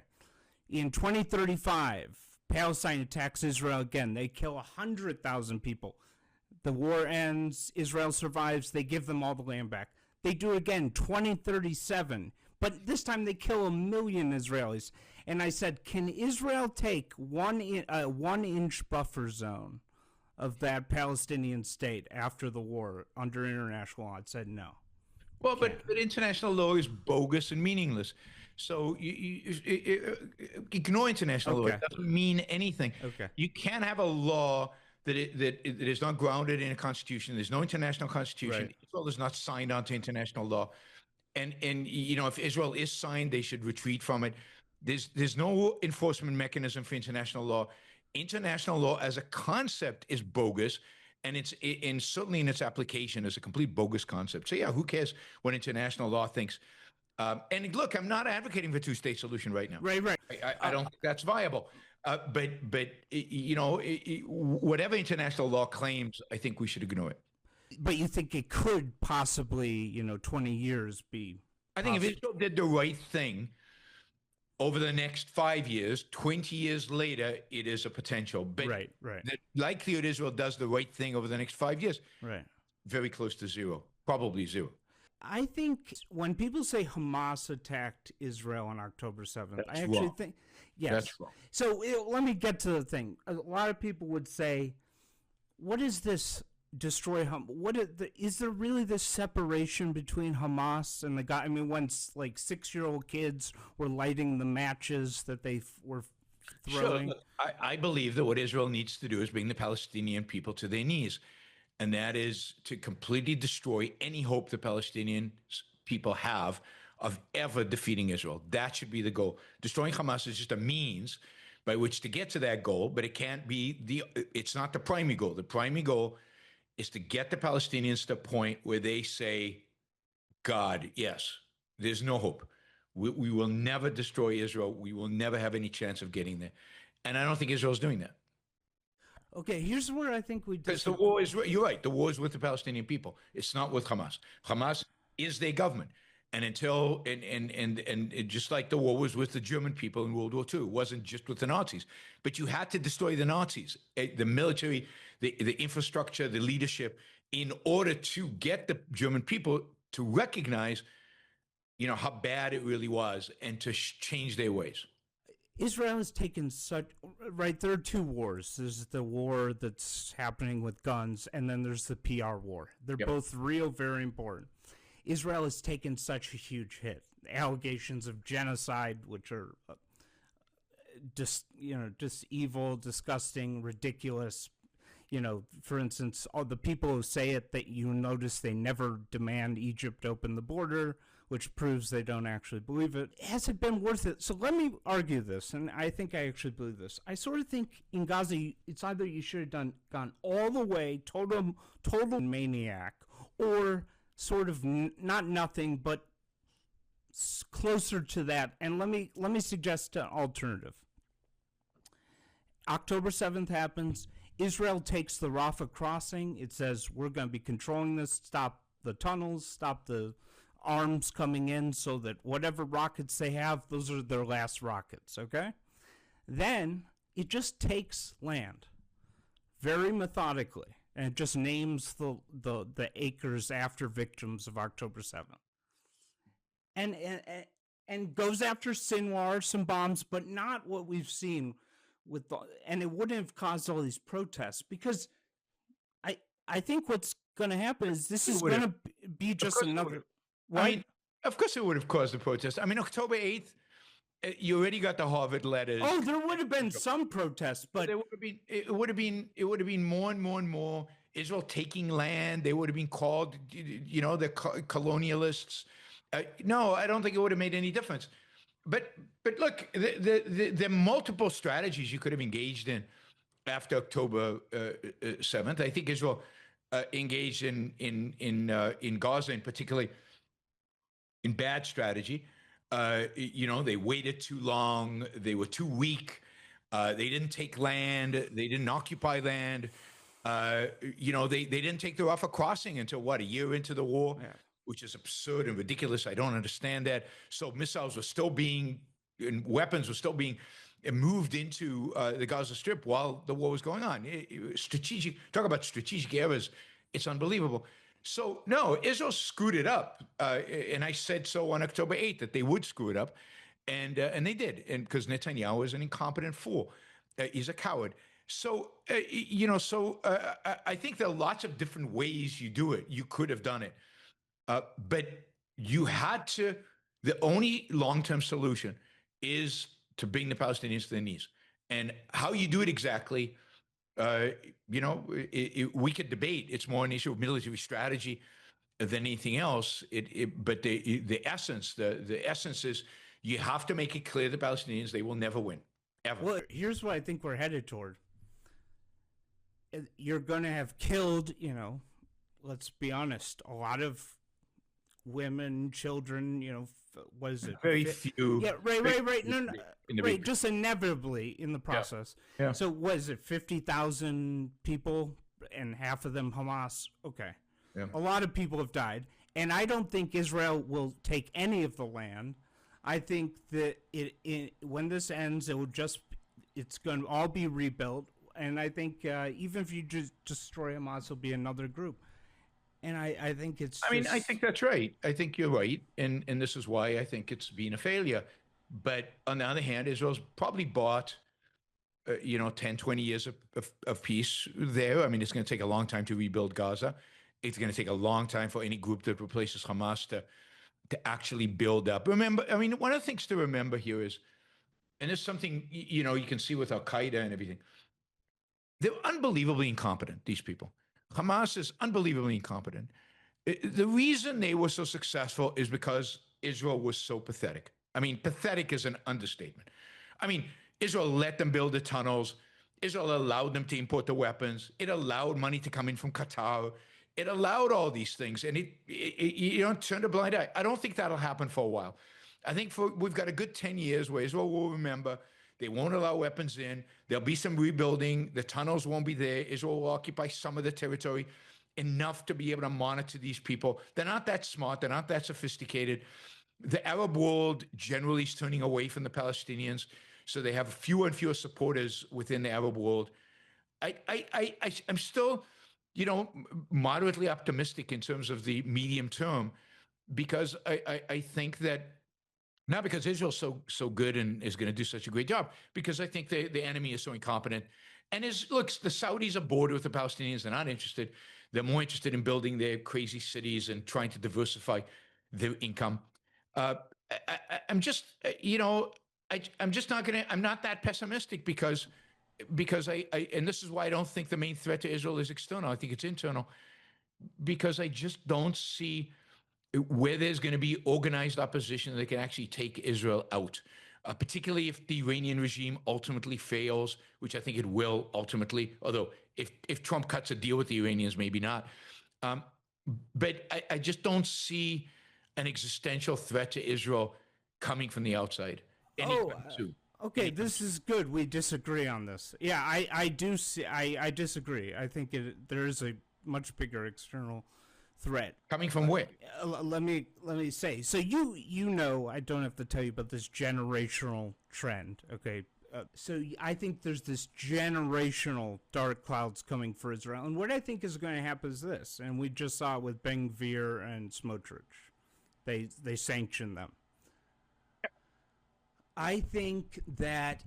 [SPEAKER 2] In 2035, Palestine attacks Israel again. They kill 100,000 people. The war ends. Israel survives. They give them all the land back. They do it again, 2037. But this time they kill 1 million Israelis. And I said, can Israel take one inch buffer zone of that Palestinian state after the war under international law? It said no.
[SPEAKER 1] Well, but international law is bogus and meaningless. So you ignore international law. It doesn't mean anything.
[SPEAKER 2] Okay.
[SPEAKER 1] You can't have a law that is not grounded in a constitution. There's no international constitution.
[SPEAKER 2] Right.
[SPEAKER 1] Israel is not signed onto international law. And if Israel is signed, they should retreat from it. There's no enforcement mechanism for international law. International law as a concept is bogus, and certainly in its application is a complete bogus concept. So yeah, who cares what international law thinks? And look, I'm not advocating for a two-state solution right now.
[SPEAKER 2] Right.
[SPEAKER 1] I don't think that's viable. But whatever international law claims, I think we should ignore it.
[SPEAKER 2] But you think it could possibly, 20 years be?
[SPEAKER 1] I think if Israel did the right thing over the next 5 years, 20 years later, it is a potential. But
[SPEAKER 2] right.
[SPEAKER 1] the likelihood Israel does the right thing over the next 5 years, very close to zero, probably zero.
[SPEAKER 2] I think when people say Hamas attacked Israel on October 7th,
[SPEAKER 1] That's
[SPEAKER 2] I actually
[SPEAKER 1] wrong.
[SPEAKER 2] think, yes.
[SPEAKER 1] That's wrong.
[SPEAKER 2] So let me get to the thing. A lot of people would say, what is this destroy Hamas? Is there really this separation between Hamas and the guy? I mean, once like 6-year-old kids were lighting the matches that they were throwing.
[SPEAKER 1] Sure. Look, I believe that what Israel needs to do is bring the Palestinian people to their knees. And that is to completely destroy any hope the Palestinian people have of ever defeating Israel. That should be the goal. Destroying Hamas is just a means by which to get to that goal, but it can't be it's not the primary goal. The primary goal is to get the Palestinians to a point where they say, God, yes, there's no hope. We will never destroy Israel. We will never have any chance of getting there. And I don't think Israel's doing that.
[SPEAKER 2] Okay, here's where I think we
[SPEAKER 1] Because the war is, you're right, the war is with the Palestinian people. It's not with Hamas. Hamas is their government. And until, and just like the war was with the German people in World War II, it wasn't just with the Nazis. But you had to destroy the Nazis. The the infrastructure, the leadership, in order to get the German people to recognize, how bad it really was and to change their ways.
[SPEAKER 2] Israel has taken such, right, there are two wars. There's the war that's happening with guns, and then there's the PR war. They're both real, very important. Israel has taken such a huge hit. Allegations of genocide, which are just evil, disgusting, ridiculous. For instance, all the people who say it, that you notice they never demand Egypt open the border, which proves they don't actually believe it. Has it been worth it? So let me argue this, and I think I actually believe this. I sort of think in Gaza, it's either you should have gone all the way, total maniac, or sort of not nothing, but closer to that. And let me suggest an alternative. October 7th happens. Israel takes the Rafah crossing. It says, we're going to be controlling this, stop the tunnels, stop the arms coming in, so that whatever rockets they have, those are their last rockets, okay? Then it just takes land very methodically, and it just names the acres after victims of October 7th. And goes after Sinwar, some bombs, but not what we've seen with and it wouldn't have caused all these protests, because I think what's going to happen is this is going to be just another.
[SPEAKER 1] I mean, of course it would have caused the protest. I mean, October 8th, you already got the Harvard letters.
[SPEAKER 2] Oh, there would have been some protests, but
[SPEAKER 1] it would have been more and more and more Israel taking land. They would have been called, the colonialists. No, I don't think it would have made any difference. But look, the multiple strategies you could have engaged in after October 7th. I think Israel engaged in Gaza, in particularly, in bad strategy. They waited too long. They were too weak. They didn't take land. They didn't occupy land. They didn't take the Rafah crossing until a year into the war. Yeah. Which is absurd and ridiculous. I don't understand that. So missiles were still and weapons were still being moved into the Gaza Strip while the war was going on. Talk about strategic errors. It's unbelievable. So no, Israel screwed it up. And I said so on October 8th that they would screw it up. And they did. And because Netanyahu is an incompetent fool. He's a coward. So, I think there are lots of different ways you do it. You could have done it. But you had to, the only long-term solution is to bring the Palestinians to their knees. And how you do it exactly, we could debate. It's more an issue of military strategy than anything else. But the essence is you have to make it clear to the Palestinians they will never win, ever.
[SPEAKER 2] Well, here's what I think we're headed toward. You're going to have killed, let's be honest, a lot of women, children, what is it?
[SPEAKER 1] Very few.
[SPEAKER 2] Yeah, right. No, right, just inevitably in the process.
[SPEAKER 1] Yeah.
[SPEAKER 2] So what is it, 50,000 people, and half of them Hamas? Okay.
[SPEAKER 1] Yeah.
[SPEAKER 2] A lot of people have died, and I don't think Israel will take any of the land. I think that when this ends, it's going to all be rebuilt, and I think even if you just destroy Hamas, it'll be another group. And I think it's
[SPEAKER 1] I think that's right. I think you're right. And this is why I think it's been a failure. But on the other hand, Israel's probably bought, 10, 20 years of peace there. I mean, it's going to take a long time to rebuild Gaza. It's going to take a long time for any group that replaces Hamas to actually build up. Remember, one of the things to remember here is, and there's something, you can see with Al-Qaeda and everything. They're unbelievably incompetent, these people. Hamas is unbelievably incompetent. The reason they were so successful is because Israel was so pathetic. Pathetic is an understatement. Israel let them build the tunnels. Israel allowed them to import the weapons. It allowed money to come in from Qatar. It allowed all these things, and it turned a blind eye. I don't think that'll happen for a while. I think we've got a good 10 years where Israel will remember. They won't allow weapons in. There'll be some rebuilding. The tunnels won't be there. Israel will occupy some of the territory, enough to be able to monitor these people. They're not that smart. They're not that sophisticated. The Arab world generally is turning away from the Palestinians, so they have fewer and fewer supporters within the Arab world. I'm still, moderately optimistic in terms of the medium term, because I think that, not because Israel's so good and is going to do such a great job, because I think the enemy is so incompetent. And look, the Saudis are bored with the Palestinians. They're not interested. They're more interested in building their crazy cities and trying to diversify their income. Uh, I'm just, I'm just not going to. I'm not that pessimistic, because and this is why I don't think the main threat to Israel is external. I think it's internal, because I just don't see where there's going to be organized opposition that can actually take Israel out, particularly if the Iranian regime ultimately fails, which I think it will ultimately, although if Trump cuts a deal with the Iranians, maybe not. But I just don't see an existential threat to Israel coming from the outside anytime soon.
[SPEAKER 2] Okay, this is good. We disagree on this. Yeah, I do see. I disagree. I think there is a much bigger external threat
[SPEAKER 1] Coming from where?
[SPEAKER 2] let me say. So I don't have to tell you about this generational trend. Okay, so I think there's this generational dark clouds coming for Israel, and what I think is going to happen is this, and we just saw it with Ben Gvir and Smotrich. They sanctioned them. I think that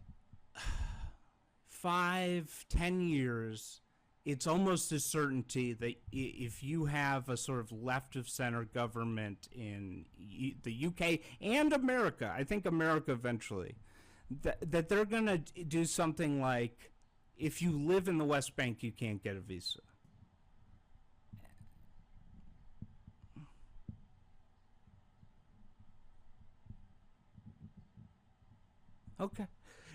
[SPEAKER 2] 5-10 years, it's almost a certainty that if you have a sort of left of center government in the UK and America, I think America eventually, that they're going to do something like, if you live in the West Bank, you can't get a visa. Okay.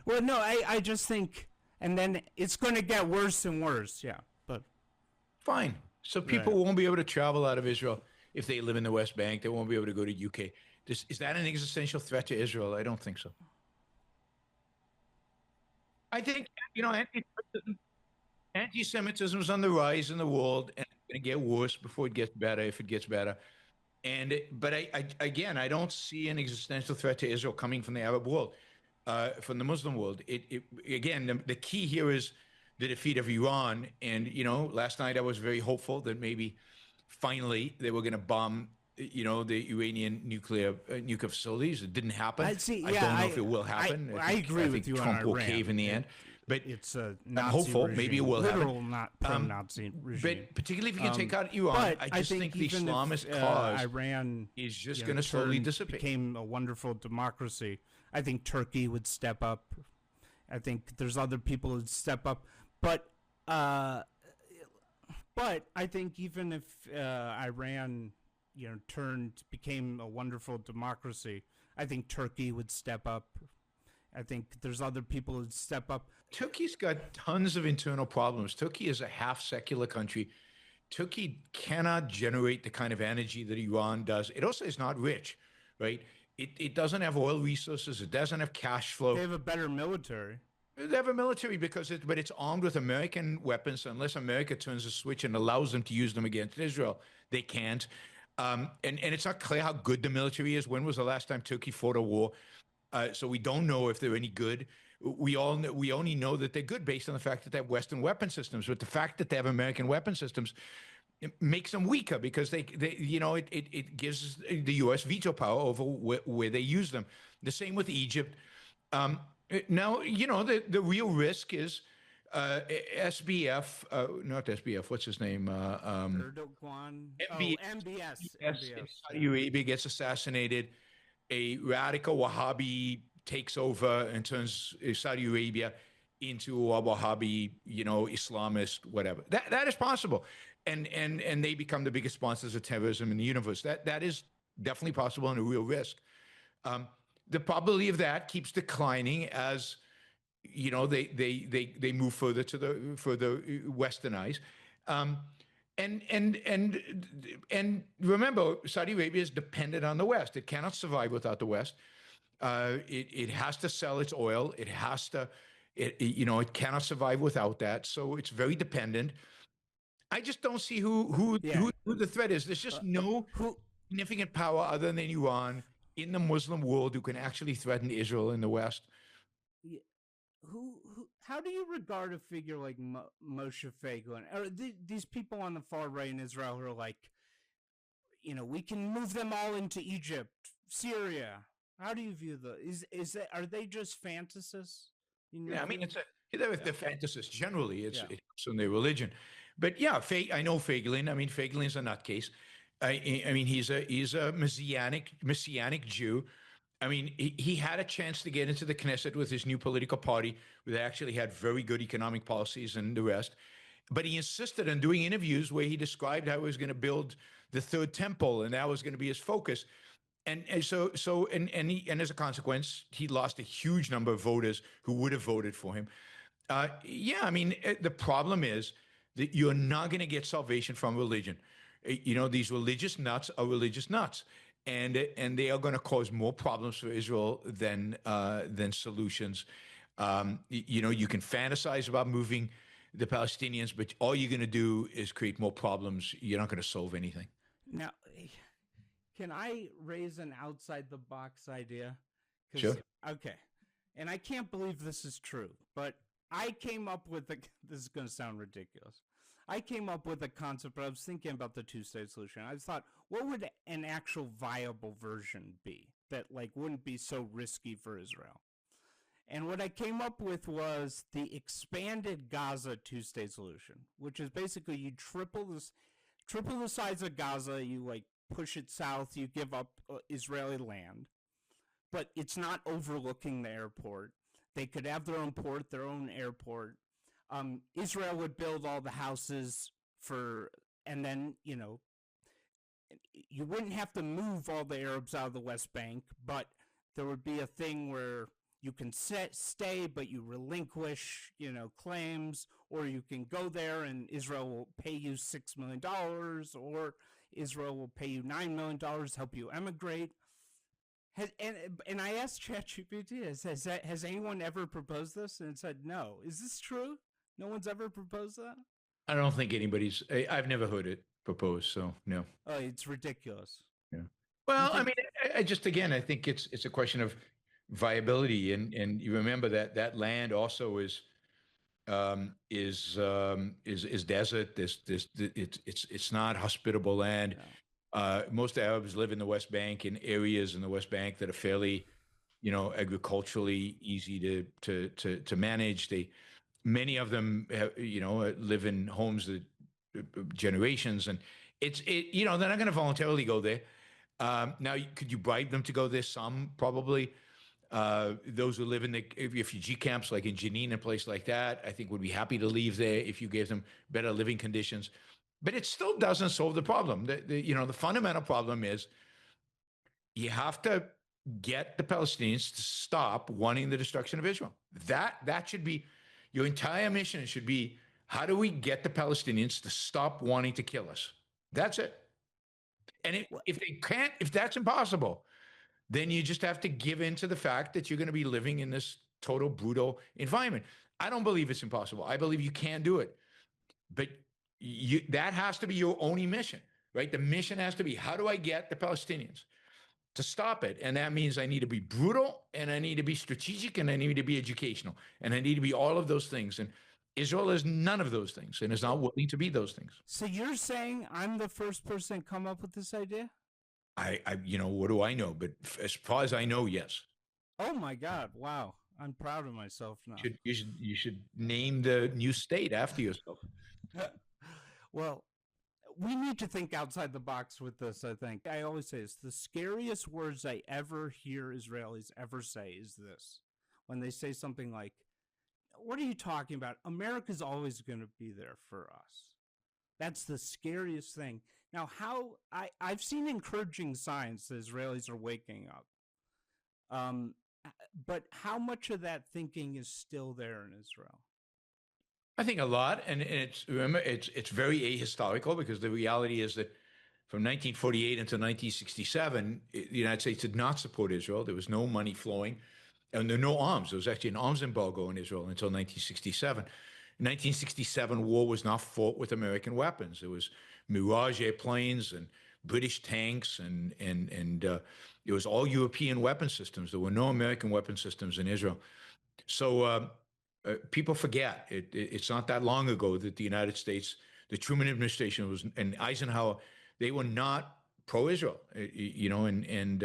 [SPEAKER 2] Well, no, I just think, and then it's going to get worse and worse. Yeah, but
[SPEAKER 1] fine. So people won't be able to travel out of Israel if they live in the West Bank. They won't be able to go to UK. Is that an existential threat to Israel? I don't think so. I think, anti-Semitism is on the rise in the world, and it's going to get worse before it gets better, if it gets better. But again, I don't see an existential threat to Israel coming from the Arab world. From the Muslim world. Again, the key here is the defeat of Iran. And, last night I was very hopeful that maybe finally they were going to bomb, the Iranian nuclear facilities. It didn't happen. I don't know if it will happen.
[SPEAKER 2] I agree with you.
[SPEAKER 1] Trump will cave in the end. But
[SPEAKER 2] it's a
[SPEAKER 1] I'm hopeful.
[SPEAKER 2] regime.
[SPEAKER 1] Maybe it will
[SPEAKER 2] literal
[SPEAKER 1] happen.
[SPEAKER 2] Not pro-Nazi regime.
[SPEAKER 1] But particularly if you can take out Iran, I just think the Islamist cause
[SPEAKER 2] Iran
[SPEAKER 1] is just going to slowly dissipate.
[SPEAKER 2] Became a wonderful democracy. I think Turkey would step up. I think there's other people who'd step up. But I think even if Iran, became a wonderful democracy, I think Turkey would step up. I think there's other people who'd step up.
[SPEAKER 1] Turkey's got tons of internal problems. Turkey is a half secular country. Turkey cannot generate the kind of energy that Iran does. It also is not rich, right? It doesn't have oil resources. It doesn't have cash flow.
[SPEAKER 2] They have a better military.
[SPEAKER 1] They have a military but it's armed with American weapons. Unless America turns a switch and allows them to use them against Israel, they can't. And it's not clear how good the military is. When was the last time Turkey fought a war? So we don't know if they're any good. We only know that they're good based on the fact that they have Western weapon systems. But the fact that they have American weapon systems, it makes them weaker, because it gives the U.S. veto power over where they use them. The same with Egypt. Now, the real risk is SBF, not SBF, what's his name?
[SPEAKER 2] Erdogan. MBS.
[SPEAKER 1] Saudi Arabia gets assassinated. A radical Wahhabi takes over and turns Saudi Arabia into a Wahhabi, Islamist, whatever. That is possible. And they become the biggest sponsors of terrorism in the universe. That is definitely possible and a real risk. The probability of that keeps declining as they move further westernized. And remember, Saudi Arabia is dependent on the West. It cannot survive without the West. It has to sell its oil. It has to, it cannot survive without that. So it's very dependent. I just don't see who the threat is. There's just no significant power other than Iran in the Muslim world who can actually threaten Israel in the West.
[SPEAKER 2] how do you regard a figure like Moshe Feiglin or these people on the far right in Israel who are like, we can move them all into Egypt, Syria? How do you view the is that, are they just fantasists in your
[SPEAKER 1] Yeah, I
[SPEAKER 2] view?
[SPEAKER 1] mean, the fantasists generally. It's
[SPEAKER 2] Yeah.
[SPEAKER 1] it's from their religion, but yeah, I know Feiglin. I mean, Feiglin's a nutcase. I mean, he's a messianic Jew. I mean, he had a chance to get into the Knesset with his new political party, where they actually had very good economic policies and the rest. But he insisted on doing interviews where he described how he was going to build the third temple, and that was going to be his focus. And as a consequence, he lost a huge number of voters who would have voted for him. Yeah, I mean, the problem is that you're not going to get salvation from religion. These religious nuts are religious nuts, and they are going to cause more problems for Israel than solutions. You can fantasize about moving the Palestinians, but all you're going to do is create more problems. You're not going to solve anything.
[SPEAKER 2] Now, can I raise an outside the box idea?
[SPEAKER 1] Sure.
[SPEAKER 2] Okay. And I can't believe this is true, but I came up with this is going to sound ridiculous. I came up with a concept, but I was thinking about the two-state solution. I thought, what would an actual viable version be that wouldn't be so risky for Israel? And what I came up with was the expanded Gaza two-state solution, which is basically you triple the size of Gaza, you push it south, you give up Israeli land, but it's not overlooking the airport. They could have their own port, their own airport. Israel would build all the houses and then, you wouldn't have to move all the Arabs out of the West Bank, but there would be a thing where you can stay, but you relinquish, claims, or you can go there and Israel will pay you $6 million, or Israel will pay you $9 million to help you emigrate. And I asked ChatGPT, has anyone ever proposed this? And it said no. Is this true? No one's ever proposed that?
[SPEAKER 1] I don't think I've never heard it proposed, so no.
[SPEAKER 2] Oh, it's ridiculous.
[SPEAKER 1] Yeah. Well, I mean, I think it's a question of viability, and you remember that land also is desert. It's not hospitable land. No. Most Arabs live in the West Bank, in areas in the West Bank that are fairly, agriculturally easy to manage. Many of them live in homes that generations, and they're not going to voluntarily go there. Now, could you bribe them to go there? Some probably. Those who live in the refugee camps, like in Jenin and a place like that, I think would be happy to leave there if you gave them better living conditions. But it still doesn't solve the problem. The fundamental problem is you have to get the Palestinians to stop wanting the destruction of Israel. That should be your entire mission. Should be, how do we get the Palestinians to stop wanting to kill us? That's it. And if that's impossible, then you just have to give in to the fact that you're going to be living in this total brutal environment. I don't believe it's impossible. I believe you can do it. But that has to be your only mission, right? The mission has to be, how do I get the Palestinians to stop it? And that means I need to be brutal, and I need to be strategic, and I need to be educational, and I need to be all of those things. And Israel is none of those things and is not willing to be those things.
[SPEAKER 2] So you're saying I'm the first person to come up with this idea?
[SPEAKER 1] What do I know? But as far as I know, yes.
[SPEAKER 2] Oh my God! Wow, I'm proud of myself now.
[SPEAKER 1] You should name the new state after yourself.
[SPEAKER 2] Well, we need to think outside the box with this. I think I always say this: the scariest words I ever hear Israelis ever say is this: when they say something like, "What are you talking about? America's always going to be there for us." That's the scariest thing. Now, I've seen encouraging signs that Israelis are waking up. But how much of that thinking is still there in Israel?
[SPEAKER 1] I think a lot, and it's very ahistorical, because the reality is that from 1948 until 1967, the United States did not support Israel. There was no money flowing, and there were no arms. There was actually an arms embargo in Israel until 1967. In 1967, war was not fought with American weapons. There was Mirage airplanes and British tanks, and it was all European weapon systems. There were no American weapon systems in Israel. So People forget it's not that long ago that the United States, the Truman administration was, and Eisenhower, they were not pro-Israel, and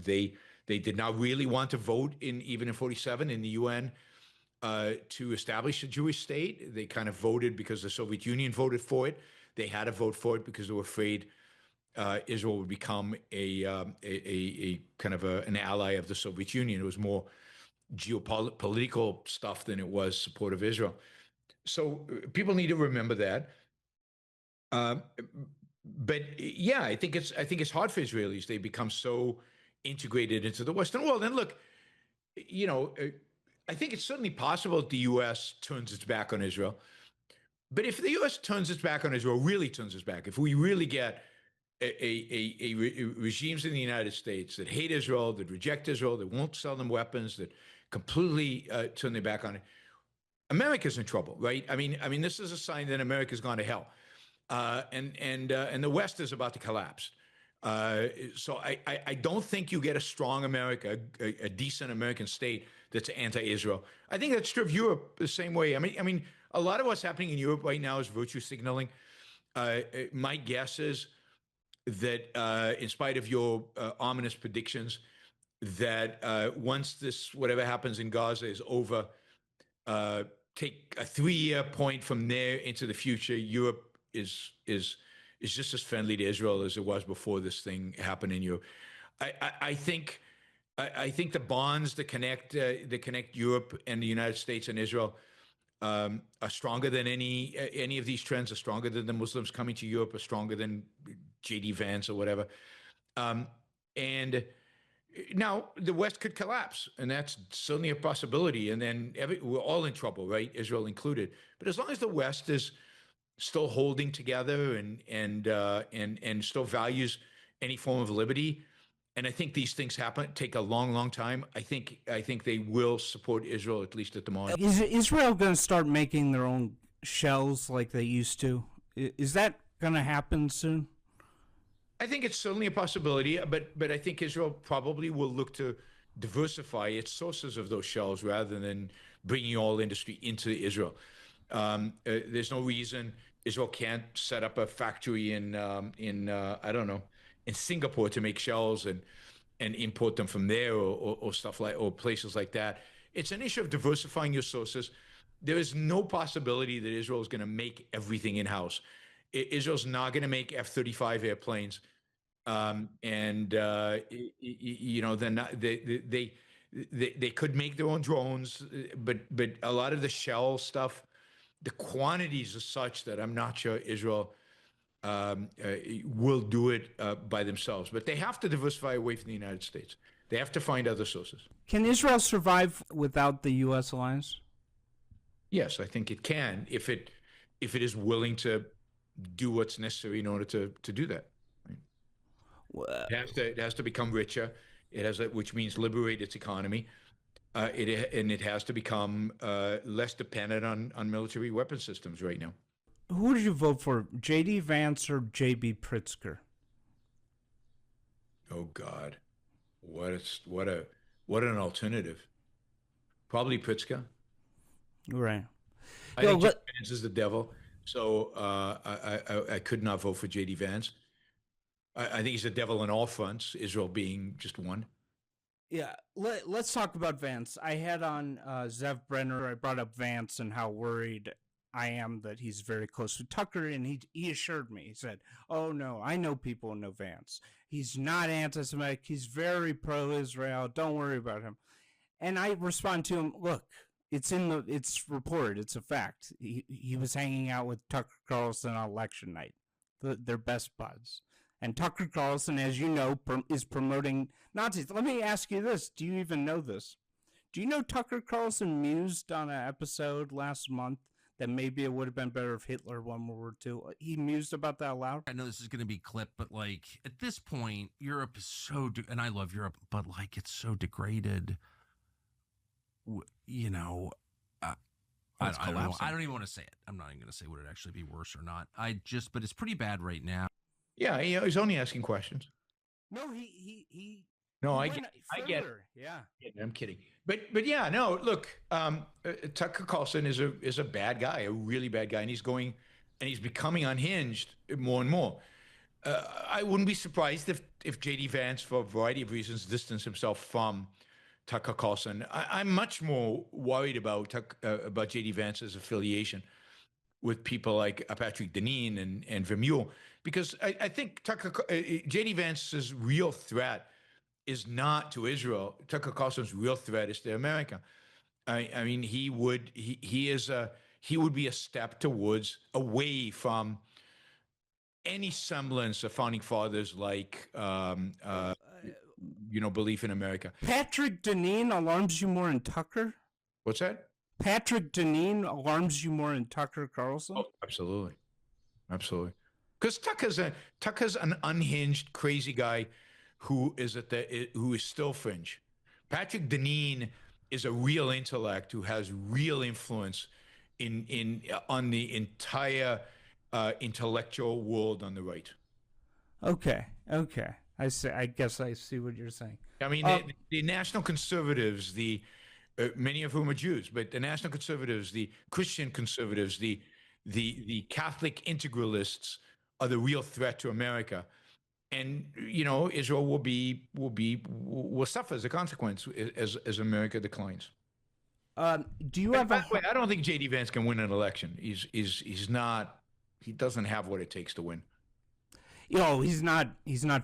[SPEAKER 1] they did not really want to vote even in 47 in the UN to establish a Jewish state. They kind of voted because the Soviet Union voted for it. They had to vote for it because they were afraid Israel would become a kind of an ally of the Soviet Union. It was more geopolitical stuff than it was support of Israel. So people need to remember that. Um, but yeah, I think it's hard for Israelis. They become so integrated into the Western world. And look, you know, I think it's certainly possible that the U.S. turns its back on Israel. But if the U.S. turns its back on Israel, really turns its back, if we really get regimes in the United States that hate Israel, that reject Israel, that won't sell them weapons, that completely turn their back on it, America's in trouble, right? I mean, this is a sign that America's gone to hell, and the West is about to collapse. So I don't think you get a strong America, a decent American state that's anti-Israel. I think that's true of Europe the same way. I mean, a lot of what's happening in Europe right now is virtue signaling. My guess is that, in spite of your ominous predictions, that once this whatever happens in Gaza is over, take a 3-year point from there into the future, Europe is just as friendly to Israel as it was before this thing happened in Europe. I think the bonds that connect Europe and the United States and Israel are stronger than any of these trends. Are stronger than the Muslims coming to Europe. Are stronger than J.D. Vance or whatever. And now the West could collapse, and that's certainly a possibility. And then we're all in trouble, right? Israel included. But as long as the West is still holding together and still values any form of liberty, and I think these things take a long, long time. I think they will support Israel, at least at the moment.
[SPEAKER 2] Is Israel going to start making their own shells like they used to? Is that going to happen soon?
[SPEAKER 1] I think it's certainly a possibility, but I think Israel probably will look to diversify its sources of those shells rather than bringing all industry into Israel. There's no reason Israel can't set up a factory in I don't know, in Singapore to make shells and import them from there or stuff like, or places like that. It's an issue of diversifying your sources. There is no possibility that Israel is going to make everything in-house. Israel's not going to make F-35 airplanes. Then they could make their own drones, but a lot of the shell stuff, the quantities are such that I'm not sure Israel will do it by themselves. But they have to diversify away from the United States. They have to find other sources.
[SPEAKER 2] Can Israel survive without the U.S. alliance?
[SPEAKER 1] Yes, I think it can if it is willing to do what's necessary in order to do that. Right?
[SPEAKER 2] Well,
[SPEAKER 1] It has to become richer. Which means liberate its economy. It has to become less dependent on military weapon systems right now.
[SPEAKER 2] who did you vote for, J.D. Vance or J.B. Pritzker?
[SPEAKER 1] Oh God, what an alternative. Probably Pritzker.
[SPEAKER 2] Right.
[SPEAKER 1] I think J.D. Vance is the devil. So I could not vote for J.D. Vance. I think he's the devil on all fronts, Israel being just one.
[SPEAKER 2] Yeah, let's talk about Vance. I had on Zev Brenner. I brought up Vance and how worried I am that he's very close to Tucker, and he assured me. He said, "Oh no, I know people who know Vance. He's not anti-Semitic. He's very pro-Israel. Don't worry about him." And I respond to him, "Look, it's reported. It's a fact. He was hanging out with Tucker Carlson on election night. They're best buds." And Tucker Carlson, as you know, is promoting Nazis. Let me ask you this. Do you even know this? Do you know Tucker Carlson mused on an episode last month that maybe it would have been better if Hitler won World War II? He mused about that aloud?
[SPEAKER 4] I know this is going to be clipped, but like at this point, Europe is so, and I love Europe, but like it's so degraded. You know, I don't even want to say it. I'm not even going to say would it actually be worse or not. But it's pretty bad right now.
[SPEAKER 1] Yeah, he's only asking questions.
[SPEAKER 2] No, he
[SPEAKER 1] No,
[SPEAKER 2] He
[SPEAKER 1] I
[SPEAKER 2] went
[SPEAKER 1] get, I get.
[SPEAKER 2] further. Yeah.
[SPEAKER 1] I'm kidding. But yeah, no. Look, Tucker Carlson is a bad guy, a really bad guy, and he's becoming unhinged more and more. I wouldn't be surprised if JD Vance, for a variety of reasons, distanced himself from Tucker Carlson. I'm much more worried about JD Vance's affiliation with people like Patrick Deneen and Vermeulen, because I think JD Vance's real threat is not to Israel. Tucker Carlson's real threat is to America. I mean, he would be a step towards away from any semblance of founding fathers like belief in America.
[SPEAKER 2] Patrick Deneen alarms you more than Tucker?
[SPEAKER 1] What's that?
[SPEAKER 2] Patrick Deneen alarms you more than Tucker Carlson?
[SPEAKER 1] Oh, absolutely, absolutely. Because Tucker's an unhinged, crazy guy who is still fringe. Patrick Deneen is a real intellect who has real influence on the entire intellectual world on the right.
[SPEAKER 2] Okay. I see. I guess I see what you're saying.
[SPEAKER 1] I mean, the national conservatives, many of whom are Jews, but the national conservatives, the Christian conservatives, the Catholic integralists are the real threat to America. And Israel will suffer as a consequence as America declines.
[SPEAKER 2] Do you have
[SPEAKER 1] by the way, I don't think JD Vance can win an election. He's not. He doesn't have what it takes to win.
[SPEAKER 2] He's not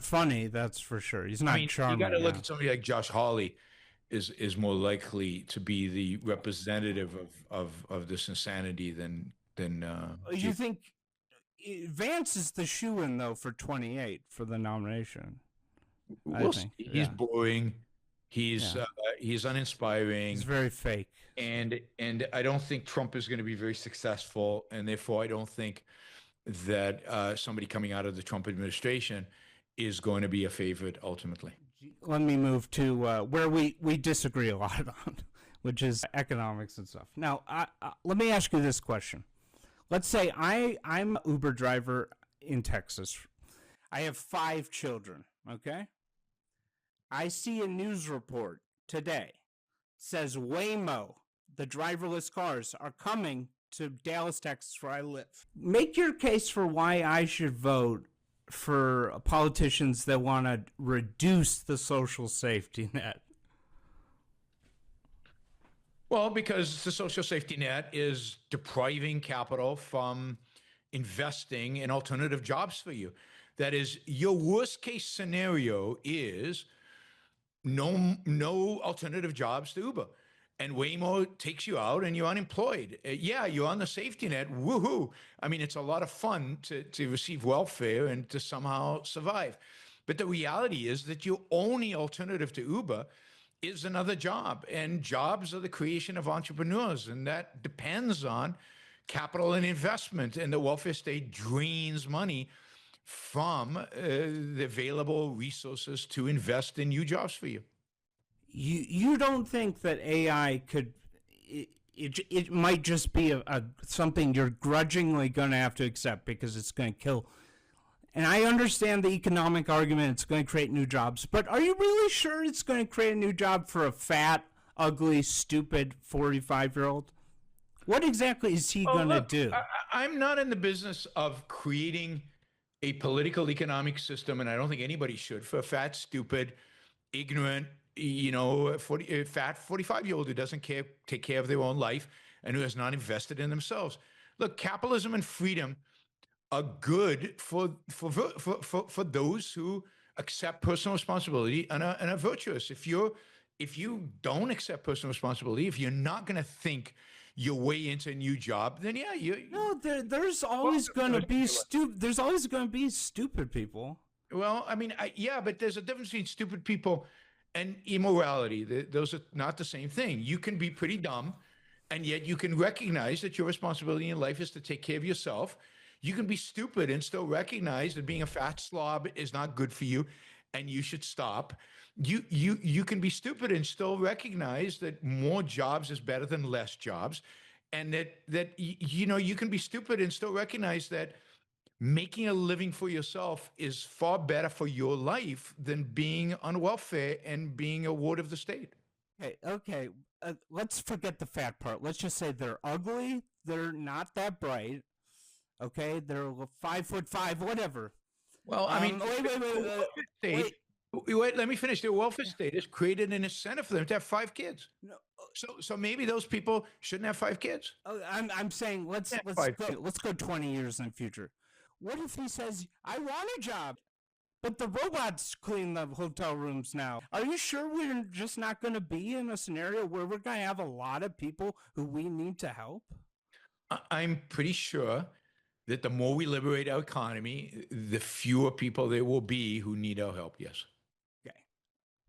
[SPEAKER 2] funny, that's for sure. He's not charming.
[SPEAKER 1] You got to look at somebody like Josh Hawley is more likely to be the representative of this insanity than
[SPEAKER 2] you think Vance is the shoo-in though for 28 for the nomination?
[SPEAKER 1] We'll see. He's boring. He's uninspiring.
[SPEAKER 2] He's very fake.
[SPEAKER 1] And I don't think Trump is going to be very successful, and therefore I don't think that somebody coming out of the Trump administration is going to be a favorite ultimately.
[SPEAKER 2] Let me move to where we disagree a lot on, which is economics and stuff. Now, let me ask you this question. Let's say I'm an Uber driver in Texas. I have 5 children, okay? I see a news report today. Says Waymo, the driverless cars, are coming to Dallas, Texas, where I live. Make your case for why I should vote for politicians that want to reduce the social safety net.
[SPEAKER 1] Well, because the social safety net is depriving capital from investing in alternative jobs for you. That is, your worst case scenario is no alternative jobs to Uber. And Waymo takes you out and you're unemployed. Yeah, you're on the safety net. Woohoo. I mean, it's a lot of fun to receive welfare and to somehow survive. But the reality is that your only alternative to Uber is another job. And jobs are the creation of entrepreneurs. And that depends on capital and investment. And the welfare state drains money from the available resources to invest in new jobs for you.
[SPEAKER 2] You don't think that AI could, it might just be a something you're grudgingly going to have to accept because it's going to kill. And I understand the economic argument, it's going to create new jobs, but are you really sure it's going to create a new job for a fat, ugly, stupid 45-year-old? What exactly is he going to do?
[SPEAKER 1] I'm not in the business of creating a political economic system, and I don't think anybody should, for a fat, stupid, ignorant, fat 45-year-old who doesn't take care of their own life and who has not invested in themselves. Look, capitalism and freedom are good for those who accept personal responsibility and are virtuous. If you don't accept personal responsibility, if you're not going to think your way into a new job, then
[SPEAKER 2] there's always going to be stupid. There's always going to be stupid people.
[SPEAKER 1] Well, I mean, but there's a difference between stupid people and immorality. Those are not the same thing. You can be pretty dumb, and yet you can recognize that your responsibility in life is to take care of yourself. You can be stupid and still recognize that being a fat slob is not good for you, and you should stop. You can be stupid and still recognize that more jobs is better than less jobs, and that you can be stupid and still recognize that making a living for yourself is far better for your life than being on welfare and being a ward of the state.
[SPEAKER 2] Okay. Let's forget the fat part. Let's just say they're ugly. They're not that bright. Okay, they're 5'5", whatever.
[SPEAKER 1] Well, I mean,
[SPEAKER 2] Wait.
[SPEAKER 1] wait, let me finish. The welfare state has created an incentive for them to have 5 kids.
[SPEAKER 2] No,
[SPEAKER 1] So maybe those people shouldn't have 5 kids.
[SPEAKER 2] I'm saying let's go 20 years in the future. What if he says, "I want a job, but the robots clean the hotel rooms now"? Are you sure we're just not going to be in a scenario where we're going to have a lot of people who we need to help?
[SPEAKER 1] I'm pretty sure that the more we liberate our economy, the fewer people there will be who need our help. Yes.
[SPEAKER 2] Okay.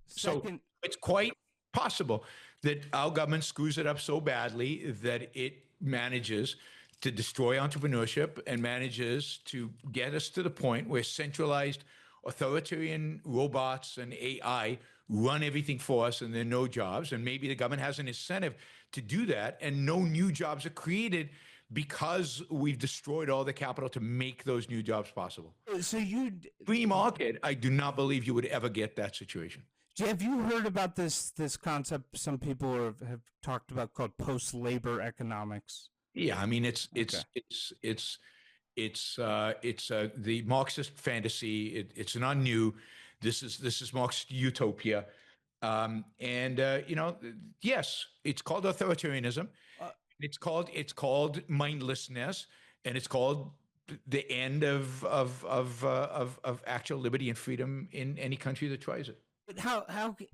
[SPEAKER 1] So it's quite possible that our government screws it up so badly that it manages to destroy entrepreneurship and manages to get us to the point where centralized authoritarian robots and AI run everything for us and there are no jobs. And maybe the government has an incentive to do that and no new jobs are created because we've destroyed all the capital to make those new jobs possible.
[SPEAKER 2] So
[SPEAKER 1] free market, I do not believe you would ever get that situation.
[SPEAKER 2] Have you heard about this concept some people have talked about called post-labor economics?
[SPEAKER 1] Yeah, I mean it's the Marxist fantasy. It's not new. This is Marxist utopia, yes, it's called authoritarianism. It's called mindlessness, and it's called the end of actual liberty and freedom in any country that tries it.
[SPEAKER 2] But how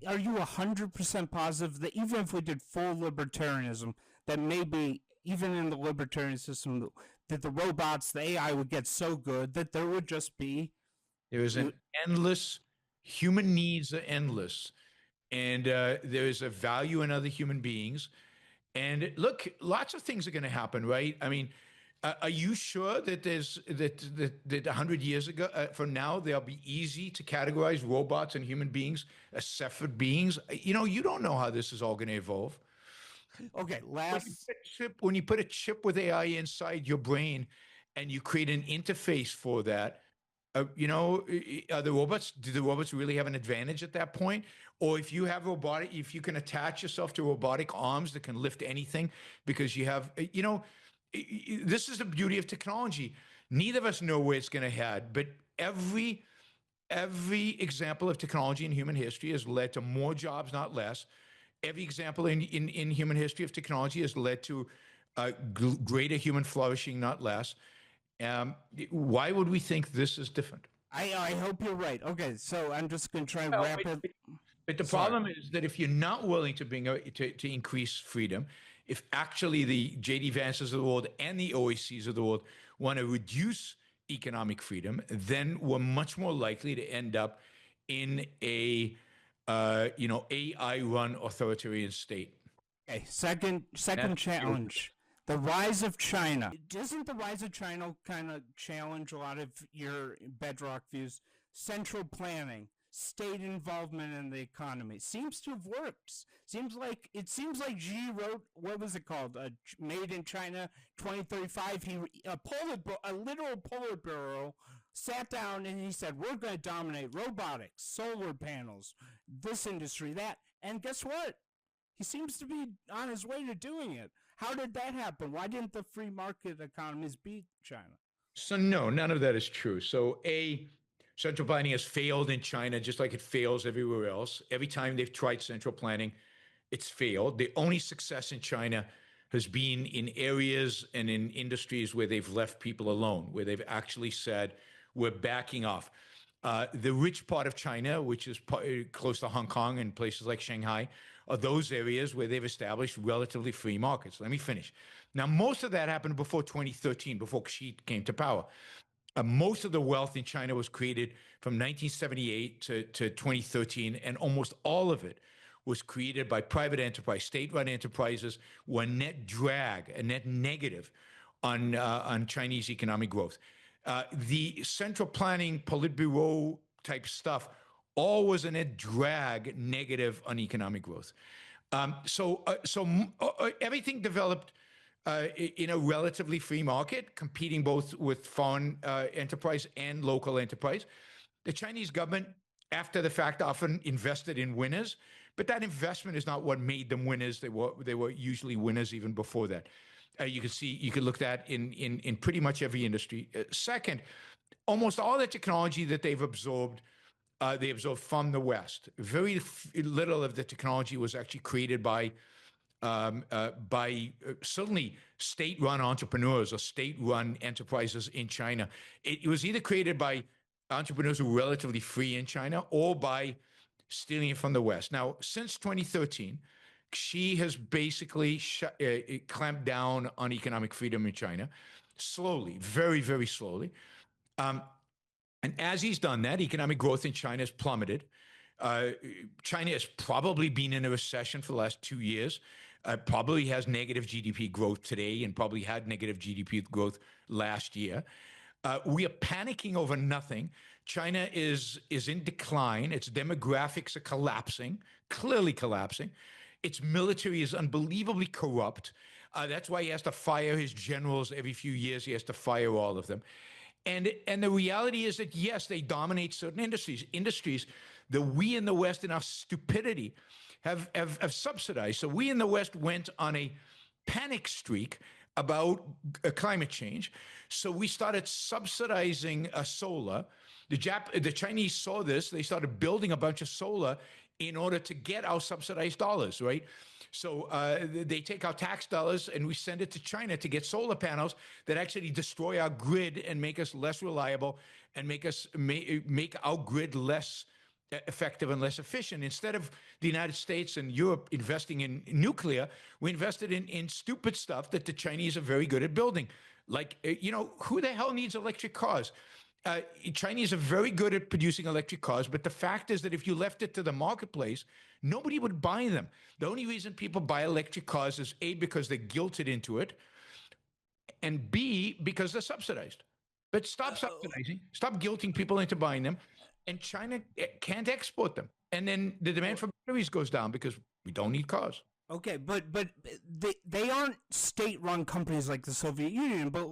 [SPEAKER 2] are you 100% positive that even if we did full libertarianism, that maybe even in the libertarian system, that the robots, the AI would get so good that there would just be
[SPEAKER 1] human needs are endless, and there is a value in other human beings. And look, lots of things are going to happen, right? I mean, are you sure that that 100 years ago, from now, they'll be easy to categorize robots and human beings as separate beings? You don't know how this is all going to evolve.
[SPEAKER 2] Okay,
[SPEAKER 1] when you put a chip with AI inside your brain and you create an interface for that, do the robots really have an advantage at that point? Or if you can attach yourself to robotic arms that can lift anything because you have, this is the beauty of technology. Neither of us know where it's going to head, but every example of technology in human history has led to more jobs, not less. Every example in human history of technology has led to greater human flourishing, not less. Why would we think this is different?
[SPEAKER 2] I hope you're right. Okay, so I'm just going to try and wrap it.
[SPEAKER 1] But the problem is that if you're not willing to to increase freedom, if actually the J.D. Vances of the world and the OACs of the world want to reduce economic freedom, then we're much more likely to end up in a AI-run authoritarian state.
[SPEAKER 2] Okay, second challenge. The rise of China. Doesn't the rise of China kind of challenge a lot of your bedrock views? Central planning, state involvement in the economy seems to have worked. It seems like Xi wrote, what was it called? Made in China 2035. A literal Politburo sat down and he said, "We're going to dominate robotics, solar panels, this industry, that." And guess what? He seems to be on his way to doing it. How did that happen? Why didn't the free market economies beat China?
[SPEAKER 1] So no, none of that is true. So central planning has failed in China just like it fails everywhere else. Every time they've tried central planning, it's failed. The only success in China has been in areas and in industries where they've left people alone, where they've actually said, we're backing off. The rich part of China, which is close to Hong Kong and places like Shanghai, are those areas where they've established relatively free markets. Let me finish. Now, most of that happened before 2013, before Xi came to power. Most of the wealth in China was created from 1978 to 2013, and almost all of it was created by private enterprise, state-run enterprises, were a net drag, a net negative on Chinese economic growth. The central planning, Politburo type stuff, all was a net drag negative on economic growth. So everything developed in a relatively free market, competing both with foreign enterprise and local enterprise. The Chinese government, after the fact, often invested in winners, but that investment is not what made them winners. They were usually winners even before that. You could look at in pretty much every industry. Second, almost all the technology that they've absorbed, they absorbed from the West. Very little of the technology was actually created by certainly state-run entrepreneurs or state-run enterprises in China. It was either created by entrepreneurs who were relatively free in China or by stealing it from the West. Now, since 2013, Xi has basically clamped down on economic freedom in China, slowly, very, very slowly. And as he's done that, economic growth in China has plummeted. China has probably been in a recession for the last 2 years, probably has negative GDP growth today and probably had negative GDP growth last year. We are panicking over nothing. China is in decline. Its demographics are collapsing, clearly collapsing. Its military is unbelievably corrupt. That's why he has to fire his generals every few years. He has to fire all of them. And the reality is that, yes, they dominate certain industries that we in the West, in our stupidity, have subsidized. So we in the West went on a panic streak about climate change. So we started subsidizing solar. The Chinese saw this. They started building a bunch of solar in order to get our subsidized dollars, right? So they take our tax dollars and we send it to China to get solar panels that actually destroy our grid and make us less reliable and make our grid less effective and less efficient. Instead of the United States and Europe investing in nuclear, we invested in stupid stuff that the Chinese are very good at building. Like, who the hell needs electric cars? Chinese are very good at producing electric cars, but the fact is that if you left it to the marketplace, nobody would buy them. The only reason people buy electric cars is A, because they're guilted into it, and B, because they're subsidized. But stop subsidizing, stop guilting people into buying them, and China can't export them. And then the demand for batteries goes down because we don't need cars.
[SPEAKER 2] Okay, but they aren't state-run companies like the Soviet Union. But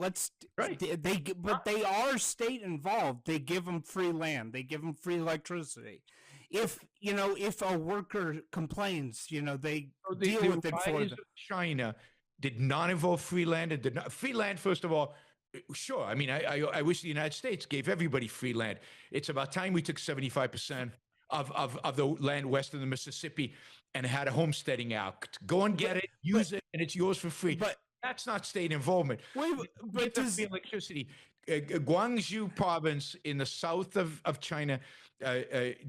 [SPEAKER 2] they are state involved. They give them free land. They give them free electricity. If a worker complains, they deal with it for them.
[SPEAKER 1] China did not involve free land. It did not. Free land, first of all. Sure. I mean, I wish the United States gave everybody free land. It's about time we took 75% of the land west of the Mississippi and had a homesteading act. Go and get it, use it, and it's yours for free. But that's not state involvement.
[SPEAKER 2] But
[SPEAKER 1] free electricity. Guangzhou province in the south of China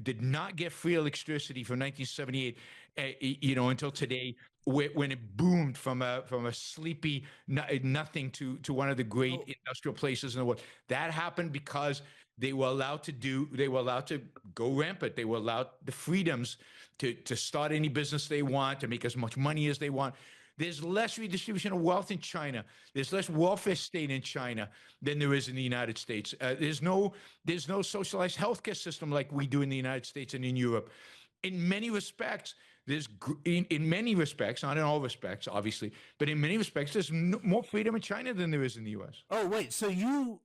[SPEAKER 1] did not get free electricity from 1978, until today, when it boomed from a sleepy nothing to one of the great industrial places in the world. That happened because they were allowed to go rampant. They were allowed the freedoms to start any business they want, to make as much money as they want. There's less redistribution of wealth in China. There's less welfare state in China than there is in the United States. There's no socialized healthcare system like we do in the United States and in Europe. In many respects, in many respects, not in all respects, obviously, but in many respects, there's more freedom in China than there is in the U.S.
[SPEAKER 2] Oh, wait. So you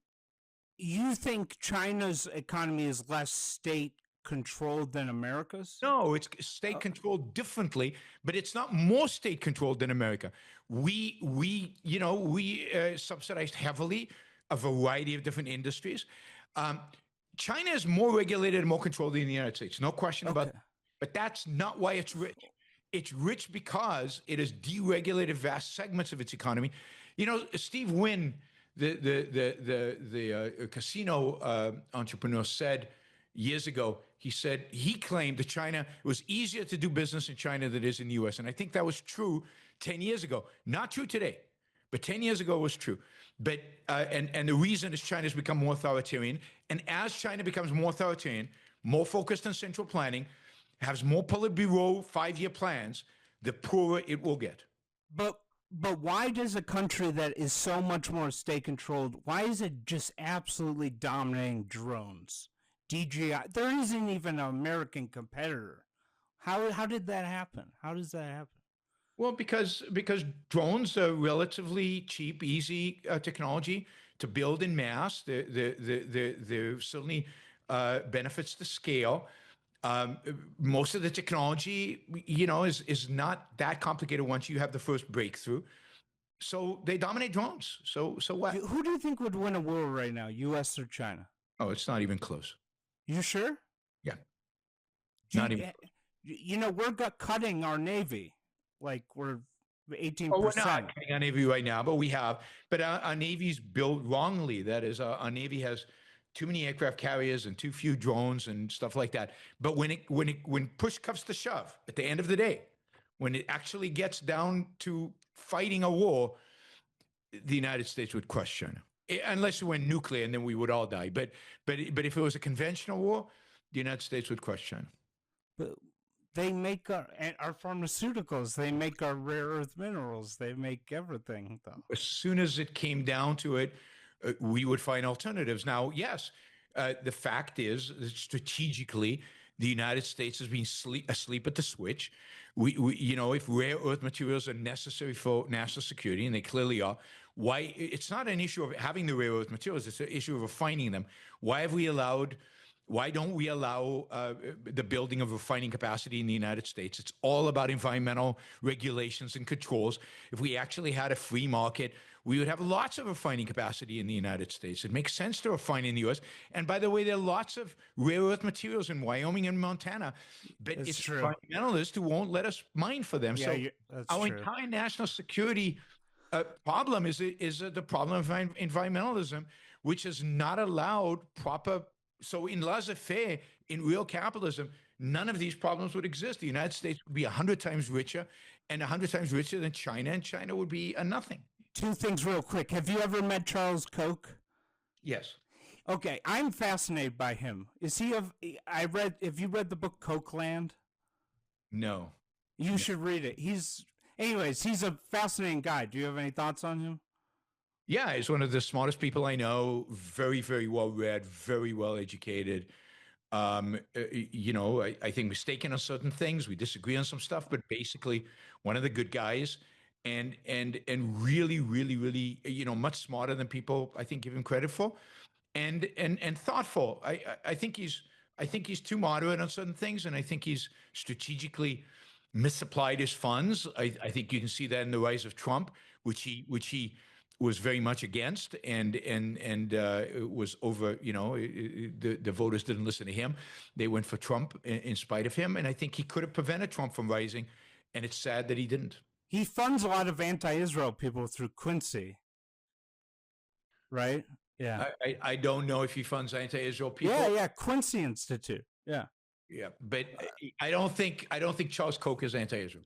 [SPEAKER 2] think China's economy is less state-controlled than America's?
[SPEAKER 1] No, it's state-controlled differently, but it's not more state-controlled than America. We subsidized heavily a variety of different industries. China is more regulated and more controlled than the United States. No question about that. But that's not why it's rich. It's rich because it has deregulated vast segments of its economy. Steve Wynn, the casino entrepreneur, said years ago, he claimed that China, it was easier to do business in China than it is in the U.S. And I think that was true 10 years ago. Not true today, but 10 years ago it was true. But and the reason is China's become more authoritarian. And as China becomes more authoritarian, more focused on central planning, has more Politburo 5-year plans, the poorer it will get.
[SPEAKER 2] But why does a country that is so much more state-controlled, why is it just absolutely dominating drones? DJI, there isn't even an American competitor. How did that happen? How does that happen?
[SPEAKER 1] Well, because drones are relatively cheap, easy technology to build in mass. There certainly benefits to scale. Most of the technology, is not that complicated once you have the first breakthrough. So they dominate drones. So what?
[SPEAKER 2] Who do you think would win a war right now, U.S. or China?
[SPEAKER 1] Oh, it's not even close.
[SPEAKER 2] You sure?
[SPEAKER 1] Yeah,
[SPEAKER 2] Do
[SPEAKER 1] not
[SPEAKER 2] you,
[SPEAKER 1] even.
[SPEAKER 2] we're cutting our Navy. Like we're 18%.
[SPEAKER 1] Oh, we're not cutting our Navy right now, but we have. But our Navy's built wrongly. That is, our Navy has too many aircraft carriers and too few drones and stuff like that. But when push comes to shove, at the end of the day, when it actually gets down to fighting a war, the United States would crush China, unless it went nuclear, and then we would all die. But if it was a conventional war, the United States would crush China.
[SPEAKER 2] But they make our pharmaceuticals. They make our rare earth minerals. They make everything, though.
[SPEAKER 1] As soon as it came down to it, we would find alternatives. Now, yes, the fact is that strategically, the United States has been asleep at the switch. We, if rare earth materials are necessary for national security, and they clearly are, why? It's not an issue of having the rare earth materials; it's an issue of refining them. Why don't we allow the building of refining capacity in the United States? It's all about environmental regulations and controls. If we actually had a free market, we would have lots of refining capacity in the United States. It makes sense to refine in the U.S. And by the way, there are lots of rare earth materials in Wyoming and Montana, but
[SPEAKER 2] That's
[SPEAKER 1] it's
[SPEAKER 2] true.
[SPEAKER 1] environmentalists who won't let us mine for them.
[SPEAKER 2] Yeah,
[SPEAKER 1] So
[SPEAKER 2] that's
[SPEAKER 1] our
[SPEAKER 2] true.
[SPEAKER 1] entire national security problem is the problem of environmentalism, which has not allowed proper. So in laissez-faire, in real capitalism, none of these problems would exist. The United States would be 100 times richer, and 100 times richer than China, and China would be a nothing.
[SPEAKER 2] Two things real quick. Have you ever met Charles Koch?
[SPEAKER 1] Yes.
[SPEAKER 2] Okay, I'm fascinated by him. Is he have you read the book Kochland?
[SPEAKER 1] No.
[SPEAKER 2] You should read it. He's a fascinating guy. Do you have any thoughts on him?
[SPEAKER 1] Yeah, he's one of the smartest people I know. Very, very well read, very well educated. I think mistaken on certain things. We disagree on some stuff, but basically one of the good guys, and really, really, really, much smarter than people I think give him credit for, and thoughtful. I think he's too moderate on certain things, and I think he's strategically misapplied his funds. I think you can see that in the rise of Trump, which he was very much against, and it was over. The voters didn't listen to him; they went for Trump in spite of him. And I think he could have prevented Trump from rising, and it's sad that he didn't.
[SPEAKER 2] He funds a lot of anti-Israel people through Quincy, right? Yeah.
[SPEAKER 1] I don't know if he funds anti-Israel people.
[SPEAKER 2] Yeah, Quincy Institute. Yeah.
[SPEAKER 1] Yeah, but I don't think Charles Koch is anti-Israel.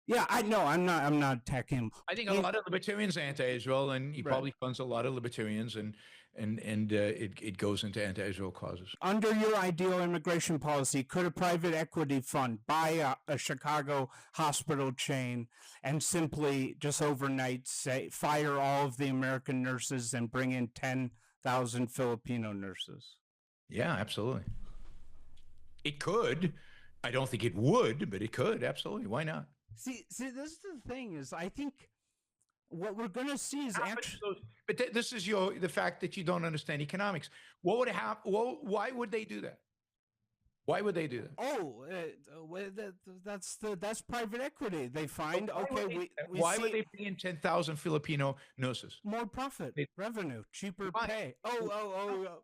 [SPEAKER 2] Yeah, I know. I'm not attacking him.
[SPEAKER 1] I think a lot of libertarians are anti-Israel, and he probably funds a lot of libertarians, and it goes into anti-Israel causes.
[SPEAKER 2] Under your ideal immigration policy, could a private equity fund buy a Chicago hospital chain and simply just overnight fire all of the American nurses and bring in 10,000 Filipino nurses?
[SPEAKER 1] Yeah, absolutely. It could. I don't think it would, but it could. Absolutely. Why not?
[SPEAKER 2] See, this is the thing is, I think what we're going to see is actually.
[SPEAKER 1] But this is the fact that you don't understand economics. What would happen? Why would they do that? Why would they do that?
[SPEAKER 2] Oh, that's private equity. They find
[SPEAKER 1] why would they bring in 10,000 Filipino nurses?
[SPEAKER 2] More profit, revenue, cheaper pay.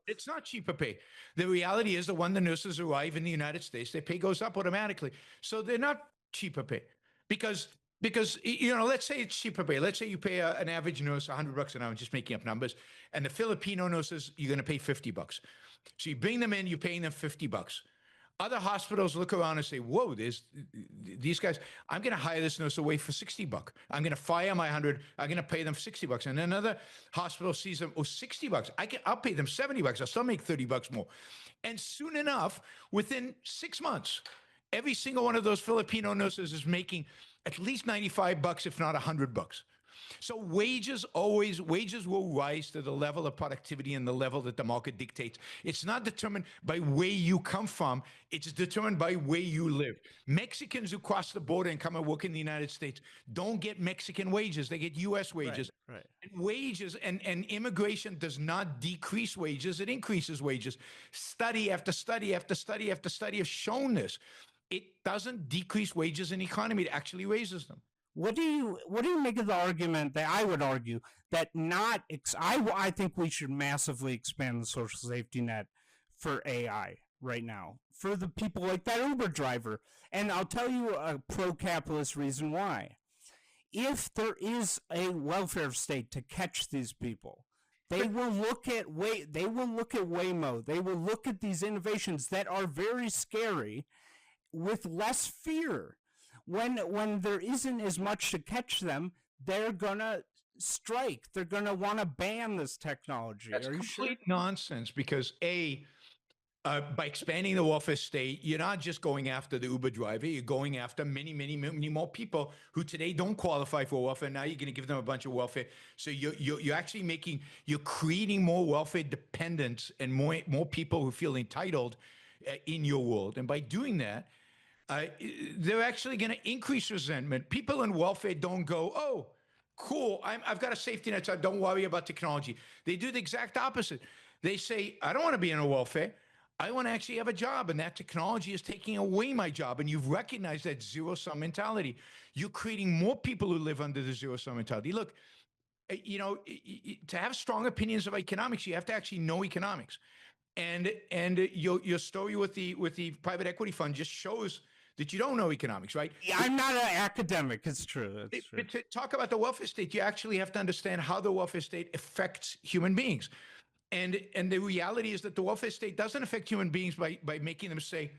[SPEAKER 1] It's not cheaper pay. The reality is that when the nurses arrive in the United States, their pay goes up automatically. So they're not cheaper pay because let's say it's cheaper pay. Let's say you pay an average nurse $100 an hour. I'm just making up numbers, and the Filipino nurses you're going to pay $50. So you bring them in, you're paying them $50. Other hospitals look around and say, whoa, there's these guys. I'm going to hire this nurse away for $60. I'm going to fire my 100. I'm going to pay them $60. And another hospital sees them, $60. I'll pay them $70. I'll still make $30 more. And soon enough, within 6 months, every single one of those Filipino nurses is making at least $95, if not $100. So wages will rise to the level of productivity and the level that the market dictates. It's not determined by where you come from. It's determined by where you live. Mexicans who cross the border and come and work in the United States don't get Mexican wages. They get U.S. wages.
[SPEAKER 2] Right.
[SPEAKER 1] And wages and immigration does not decrease wages. It increases wages. Study after study after study after study have shown this. It doesn't decrease wages in the economy. It actually raises them.
[SPEAKER 2] What do you make of the argument that I would argue that I think we should massively expand the social safety net for AI right now for the people like that Uber driver, and I'll tell you a pro-capitalist reason why. If there is a welfare state to catch these people, they will look at Waymo. They will look at these innovations that are very scary with less fear. When there isn't as much to catch them, they're gonna strike. They're gonna want to ban this technology.
[SPEAKER 1] That's
[SPEAKER 2] Are you
[SPEAKER 1] complete
[SPEAKER 2] sure?
[SPEAKER 1] nonsense because by expanding the welfare state, you're not just going after the Uber driver. You're going after many, many, many more people who today don't qualify for welfare. Now you're going to give them a bunch of welfare. So you're actually you're creating more welfare dependence and more people who feel entitled in your world. And by doing that, they're actually going to increase resentment. People in welfare don't go, oh, cool, I've got a safety net, so don't worry about technology. They do the exact opposite. They say, I don't want to be in a welfare. I want to actually have a job, and that technology is taking away my job. And you've recognized that zero-sum mentality. You're creating more people who live under the zero-sum mentality. Look, to have strong opinions of economics, you have to actually know economics. And your story with the private equity fund just shows that you don't know economics, right?
[SPEAKER 2] Yeah, I'm not an academic. It's true.
[SPEAKER 1] But to talk about the welfare state, you actually have to understand how the welfare state affects human beings. And the reality is that the welfare state doesn't affect human beings by making them say,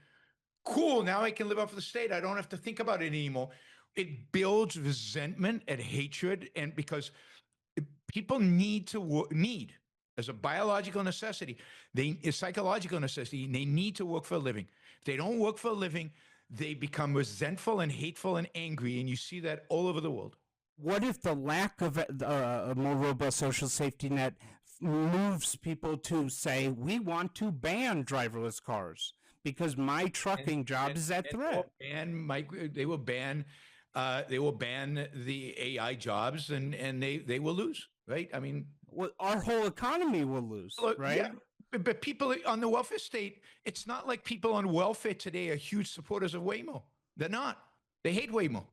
[SPEAKER 1] cool, now I can live off the state. I don't have to think about it anymore. It builds resentment and hatred, and because people need as a biological necessity, a psychological necessity, they need to work for a living. If they don't work for a living, they become resentful and hateful and angry, and you see that all over the world.
[SPEAKER 2] What if the lack of a more robust social safety net moves people to say, we want to ban driverless cars because my trucking job is at threat?
[SPEAKER 1] They will ban the AI jobs, and they will lose, right? I mean,
[SPEAKER 2] well, our whole economy will lose, right?
[SPEAKER 1] Yeah. But people on the welfare state, it's not like people on welfare today are huge supporters of Waymo. They're not. They hate Waymo.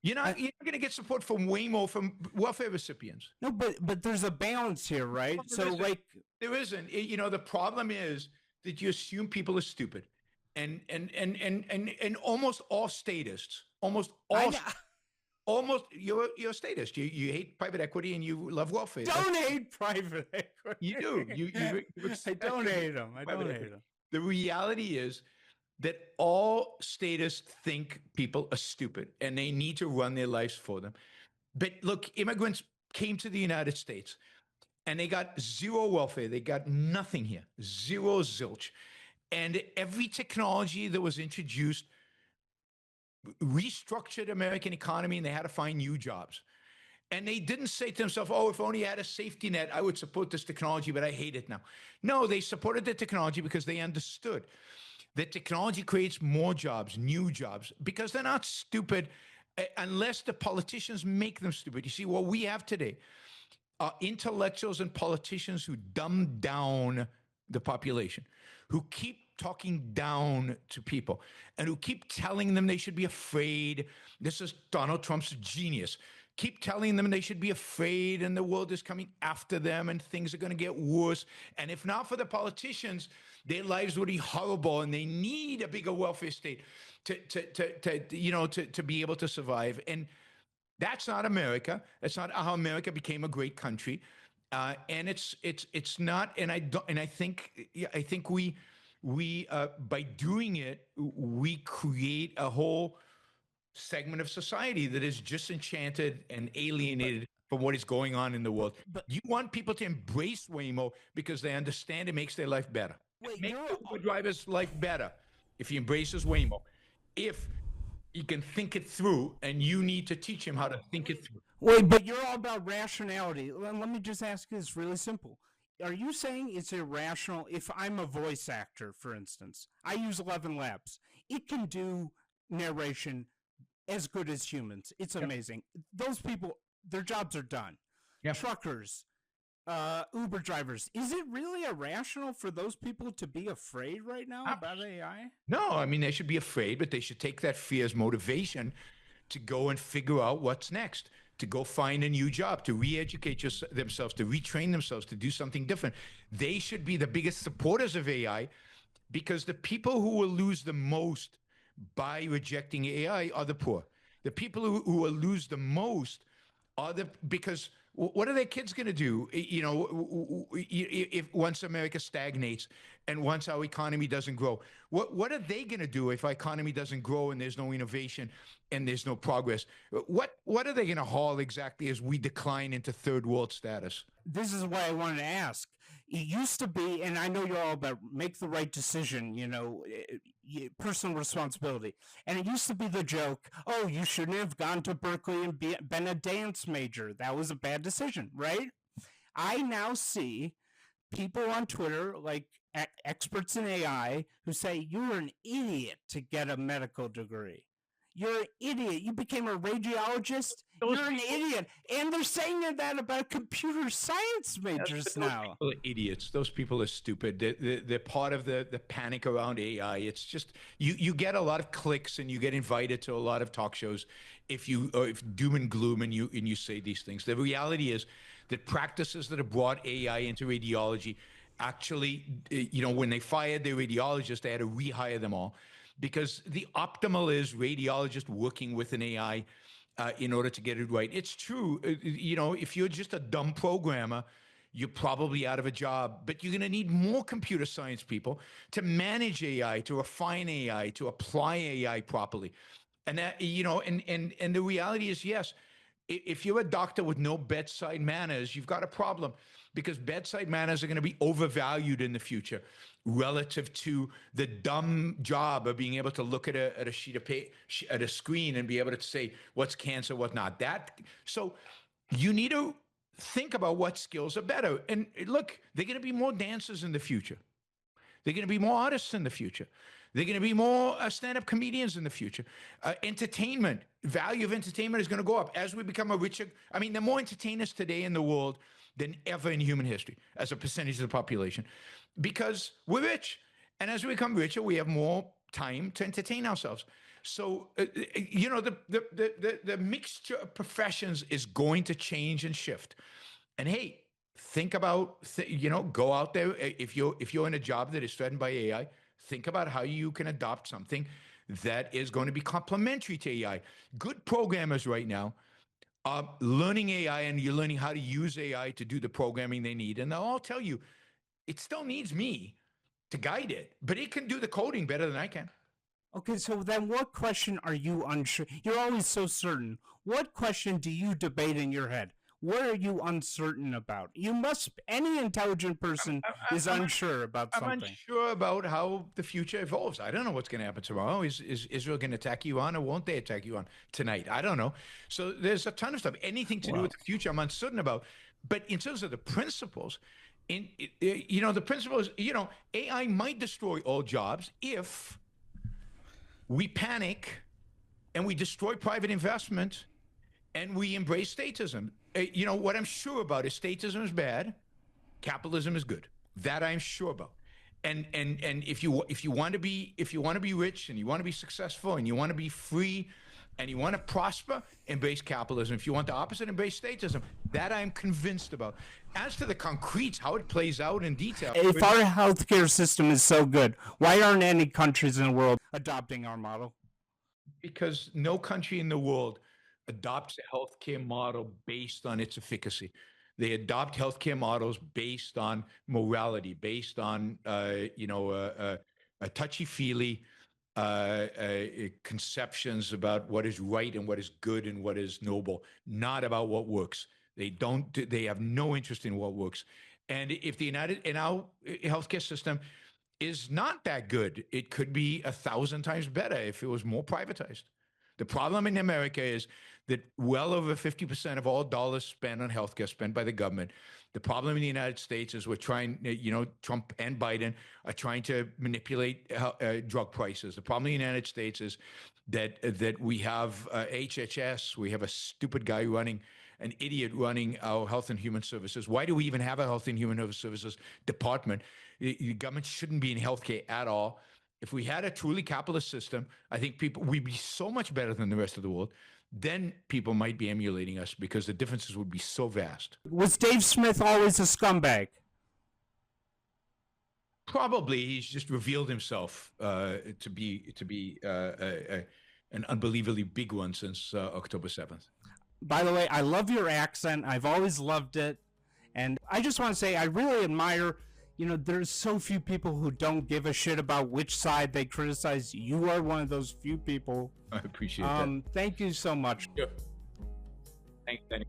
[SPEAKER 1] You're not going to get support from Waymo from welfare recipients.
[SPEAKER 2] No, but there's a balance here, right?
[SPEAKER 1] There isn't. The problem is that you assume people are stupid, and almost all statists, you're a statist. You hate private equity and you love welfare.
[SPEAKER 2] Don't hate private equity.
[SPEAKER 1] You do.
[SPEAKER 2] I don't hate them. I don't hate them.
[SPEAKER 1] The reality is that all statists think people are stupid and they need to run their lives for them. But look, immigrants came to the United States and they got zero welfare. They got nothing here, zero zilch. And every technology that was introduced restructured American economy, and they had to find new jobs. And they didn't say to themselves, oh, if only I had a safety net, I would support this technology, but I hate it now. No, they supported the technology because they understood that technology creates more jobs, new jobs, because they're not stupid unless the politicians make them stupid. You see, what we have today are intellectuals and politicians who dumb down the population, who keep talking down to people, and who keep telling them they should be afraid. This is Donald Trump's genius. Keep telling them they should be afraid and the world is coming after them and things are going to get worse. And if not for the politicians, their lives would be horrible, and they need a bigger welfare state to be able to survive. And that's not America. That's not how America became a great country. And it's not. And I think we by doing it, we create a whole segment of society that is disenchanted and alienated from what is going on in the world. But you want people to embrace Waymo because they understand it makes their life better. Make the Uber driver's life better if he embraces Waymo. If He can think it through, and you need to teach him how to think it through.
[SPEAKER 2] Wait, but you're all about rationality. Let me just ask you this really simple. Are you saying it's irrational if I'm a voice actor, for instance? I use 11 Labs. It can do narration as good as humans. It's amazing. Those people, their jobs are done.
[SPEAKER 1] Yep.
[SPEAKER 2] Truckers, Uber drivers. Is it really irrational for those people to be afraid right now about AI?
[SPEAKER 1] No, I mean, they should be afraid, but they should take that fear as motivation to go and figure out what's next, to go find a new job, to re-educate themselves, to retrain themselves, to do something different. They should be the biggest supporters of AI, because the people who will lose the most by rejecting AI are the poor. The people who will lose the most are because what are their kids going to do? You know, if once America stagnates and once our economy doesn't grow, what are they going to do if our economy doesn't grow and there's no innovation and there's no progress? What are they going to haul exactly as we decline into third world status?
[SPEAKER 2] This is why I wanted to ask. It used to be, and I know you're all about make the right decision, you know, personal responsibility. And it used to be the joke, oh, you shouldn't have gone to Berkeley and been a dance major. That was a bad decision, right? I now see people on Twitter, like experts in AI, who say you're an idiot to get a medical degree. You're an idiot. You became a radiologist. You're an idiot. And they're saying that about computer science majors now.
[SPEAKER 1] Those people are idiots. Those people are stupid. They're part of the panic around AI. It's just, you get a lot of clicks and you get invited to a lot of talk shows if doom and gloom and you say these things. The reality is that practices that have brought AI into radiology actually, you know, when they fired their radiologists, they had to rehire them all. Because the optimal is radiologist working with an AI in order to get it right. It's true. You know, if you're just a dumb programmer, you're probably out of a job, but you're going to need more computer science people to manage AI, to refine AI, to apply AI properly. And that, you know, and the reality is, yes, if you're a doctor with no bedside manners, you've got a problem, because bedside manners are going to be overvalued in the future relative to the dumb job of being able to look at a sheet of paper, at a screen, and be able to say what's cancer, what not. So you need to think about what skills are better. And look, they're going to be more dancers in the future. They're going to be more artists in the future. They're going to be more stand-up comedians in the future. Entertainment, value of entertainment is going to go up as we become a richer. I mean, there are more entertainers today in the world than ever in human history as a percentage of the population, because we're rich. And as we become richer, we have more time to entertain ourselves. So, you know, the mixture of professions is going to change and shift. And hey, think about, you know, go out there. If you're in a job that is threatened by AI, think about how you can adopt something that is going to be complementary to AI. Good programmers right now are learning AI, and you're learning how to use AI to do the programming they need. And they'll all tell you, it still needs me to guide it, but it can do the coding better than I can.
[SPEAKER 2] Okay, so then what question are you unsure? You're always so certain. What question do you debate in your head? What are you uncertain about? You must, any intelligent person is unsure about something.
[SPEAKER 1] I'm unsure about how the future evolves. I don't know what's going to happen tomorrow. Is Israel going to attack Iran, or won't they attack Iran tonight? I don't know. So there's a ton of stuff. Anything to do with the future, I'm uncertain about. But in terms of the principles, you know, the principles, you know, AI might destroy all jobs if we panic and we destroy private investment and we embrace statism. You know, what I'm sure about is statism is bad, capitalism is good. That I'm sure about. And if you want to be rich, and you want to be successful, and you want to be free, and you want to prosper, embrace capitalism. If you want the opposite, embrace statism. That I'm convinced about. As to the concretes, how it plays out in detail.
[SPEAKER 2] If our healthcare system is so good, why aren't any countries in the world adopting our model?
[SPEAKER 1] Because no country in the world adopts a healthcare model based on its efficacy. They adopt healthcare models based on morality, based on a touchy-feely conceptions about what is right and what is good and what is noble, not about what works. They have no interest in what works. And if our healthcare system is not that good, it could be 1,000 times better if it was more privatized. The problem in America is that well over 50% of all dollars spent on healthcare spent by the government. The problem in the United States is we're trying, Trump and Biden are trying to manipulate drug prices. The problem in the United States is that we have HHS, we have a stupid guy running, an idiot running our Health and Human Services. Why do we even have a Health and Human Services department? The government shouldn't be in healthcare at all. If we had a truly capitalist system, I think we'd be so much better than the rest of the world. Then people might be emulating us because the differences would be so vast.
[SPEAKER 2] Was Dave Smith always a scumbag?
[SPEAKER 1] Probably. He's just revealed himself to be an unbelievably big one since October 7th.
[SPEAKER 2] By the way, I love your accent. I've always loved it. And I just want to say I really admire, there's so few people who don't give a shit about which side they criticize. You are one of those few people.
[SPEAKER 1] I appreciate that.
[SPEAKER 2] Thank you so much.
[SPEAKER 1] Sure. Thanks, Danny.